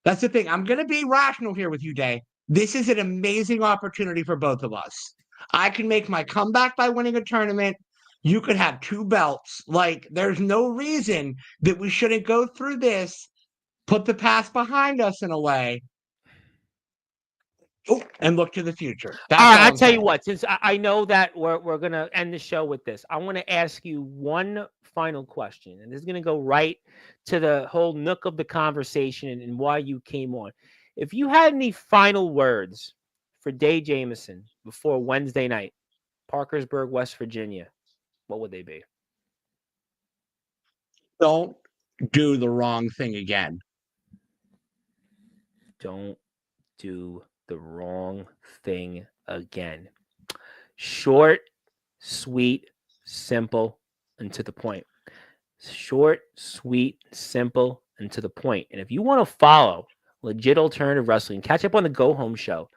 That's the thing. I'm going to be rational here with you, Day. This is an amazing opportunity for both of us. I can make my comeback by winning a tournament. You could have 2 belts. Like, there's no reason that we shouldn't go through this, put the past behind us in a way, and look to the future. All That's right, all I'll I'm tell you saying. what. Since I know that we're gonna end the show with this, I want to ask you one final question, and this is gonna go right to the whole nook of the conversation and why you came on. If you had any final words for Day Jameson before Wednesday night, Parkersburg, West Virginia, what would they be? Don't do the wrong thing again. Don't do the wrong thing again. Short, sweet, simple, and to the point. Short, sweet, simple, and to the point. And if you want to follow Legit Alternative Wrestling, catch up on the Go Home Show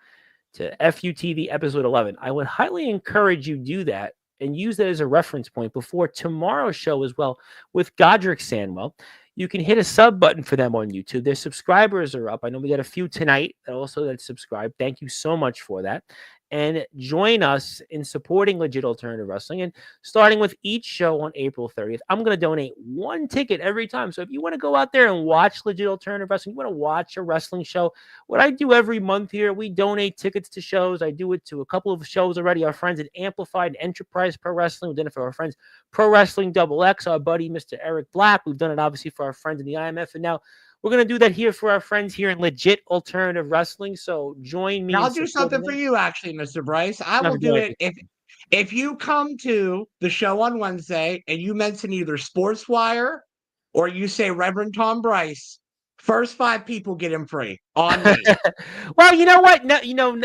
to FUTV episode 11, I would highly encourage you do that and use that as a reference point before tomorrow's show as well with Godric Sandwell. You can hit a sub button for them on YouTube. Their subscribers are up. I know we got a few tonight that also that subscribe. Thank you so much for that. And join us in supporting Legit Alternative Wrestling. And starting with each show on April 30th, I'm going to donate 1 ticket every time. So if you want to go out there and watch Legit Alternative Wrestling, you want to watch a wrestling show, what I do every month here, we donate tickets to shows. I do it to a couple of shows already. Our friends at Amplified Enterprise Pro Wrestling. We've done it for our friends Pro Wrestling Double X, our buddy Mr. Eric Black. We've done it obviously for our friends in the IMF. And now we're going to do that here for our friends here in Legit Alternative Wrestling. So join me And in I'll do supporting something for them. you, actually, Mr. Bryce. I Not will to do do it anything. if you come to the show on Wednesday and you mention either Sportswire or you say Reverend Tom Bryce, first 5 people get him free on me. Well, you know what? No,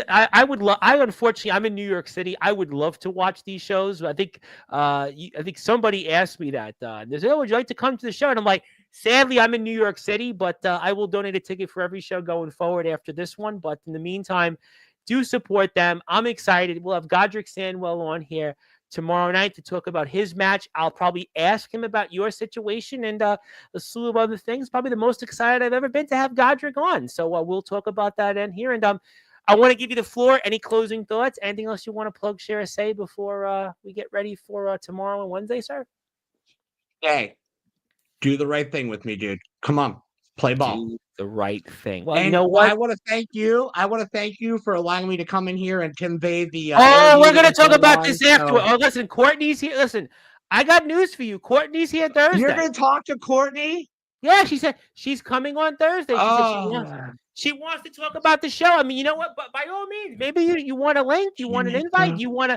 I would love. I unfortunately, I'm in New York City. I would love to watch these shows. I think, I think somebody asked me that. They said, "Oh, would you like to come to the show?" And I'm like, sadly, I'm in New York City, but I will donate a ticket for every show going forward after this one. But in the meantime, do support them. I'm excited. We'll have Godric Sandwell on here tomorrow night to talk about his match. I'll probably ask him about your situation and a slew of other things. Probably the most excited I've ever been to have Godric on. So we'll talk about that in here. And I want to give you the floor. Any closing thoughts? Anything else you want to plug, share, or say before we get ready for tomorrow and Wednesday, sir? Hey, do the right thing with me, dude. Come on, play ball. Do the right thing. Well, And you know what? I want to thank you. I want to thank you for allowing me to come in here and convey the. Oh, we're interview gonna that was talk going about on. this after. So Oh, listen, Courtney's here. Listen, I got news for you. Courtney's here Thursday. you're going to talk to Courtney? Yeah, she said she's coming on Thursday. She said Oh, she wants to talk about the show. I mean, you know what? But by all means, maybe you want a link, you want an invite, do you want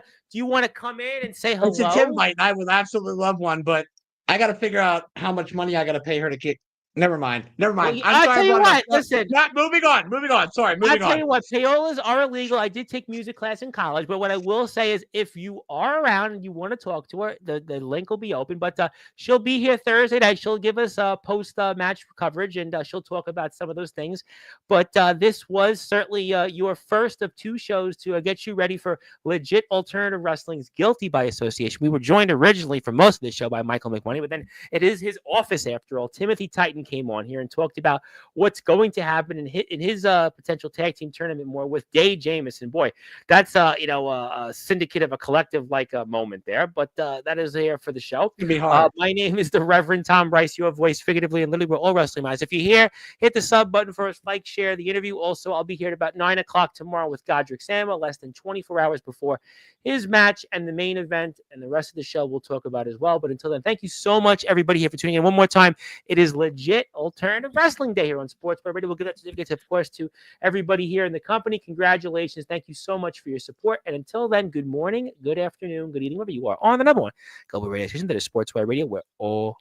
to come in and say it's a hello? invite. I would absolutely love one, but I got to figure out how much money I got to pay her to kick. Never mind. Never Well, mind. I'm I'll sorry. tell I you brought it what. up. Listen, Not moving on. Moving on. Sorry. I'll Moving tell on. you what, payolas are illegal. I did take music class in college, but what I will say is if you are around and you want to talk to her, the link will be open. But she'll be here Thursday night. She'll give us post match coverage and she'll talk about some of those things. But this was certainly your first of 2 shows to get you ready for legit alternative wrestling's Guilty by Association. We were joined originally for most of the show by Michael McMoney, but then it is his office after all. Timothy Titan came on here and talked about what's going to happen in his potential tag team tournament more with Dave Jamison. Boy, that's a syndicate of a collective like a moment there. But that is there for the show. It's gonna be hard. My name is the Reverend Tom Bryce, your voice figuratively and literally we're all wrestling minds. If you're here, hit the sub button for us, like, share the interview. Also, I'll be here at about 9:00 tomorrow with Godric Sandwell, less than 24 hours before his match and the main event, and the rest of the show we'll talk about as well. But until then, thank you so much, everybody here, for tuning in. One more time, it is legit alternative wrestling day here on Sportswire Radio. We'll give that certificates, of course, to everybody here in the company. Congratulations. Thank you so much for your support. And until then, good morning, good afternoon, good evening, wherever you are on the number one global radio station that is Sportswire Radio, where all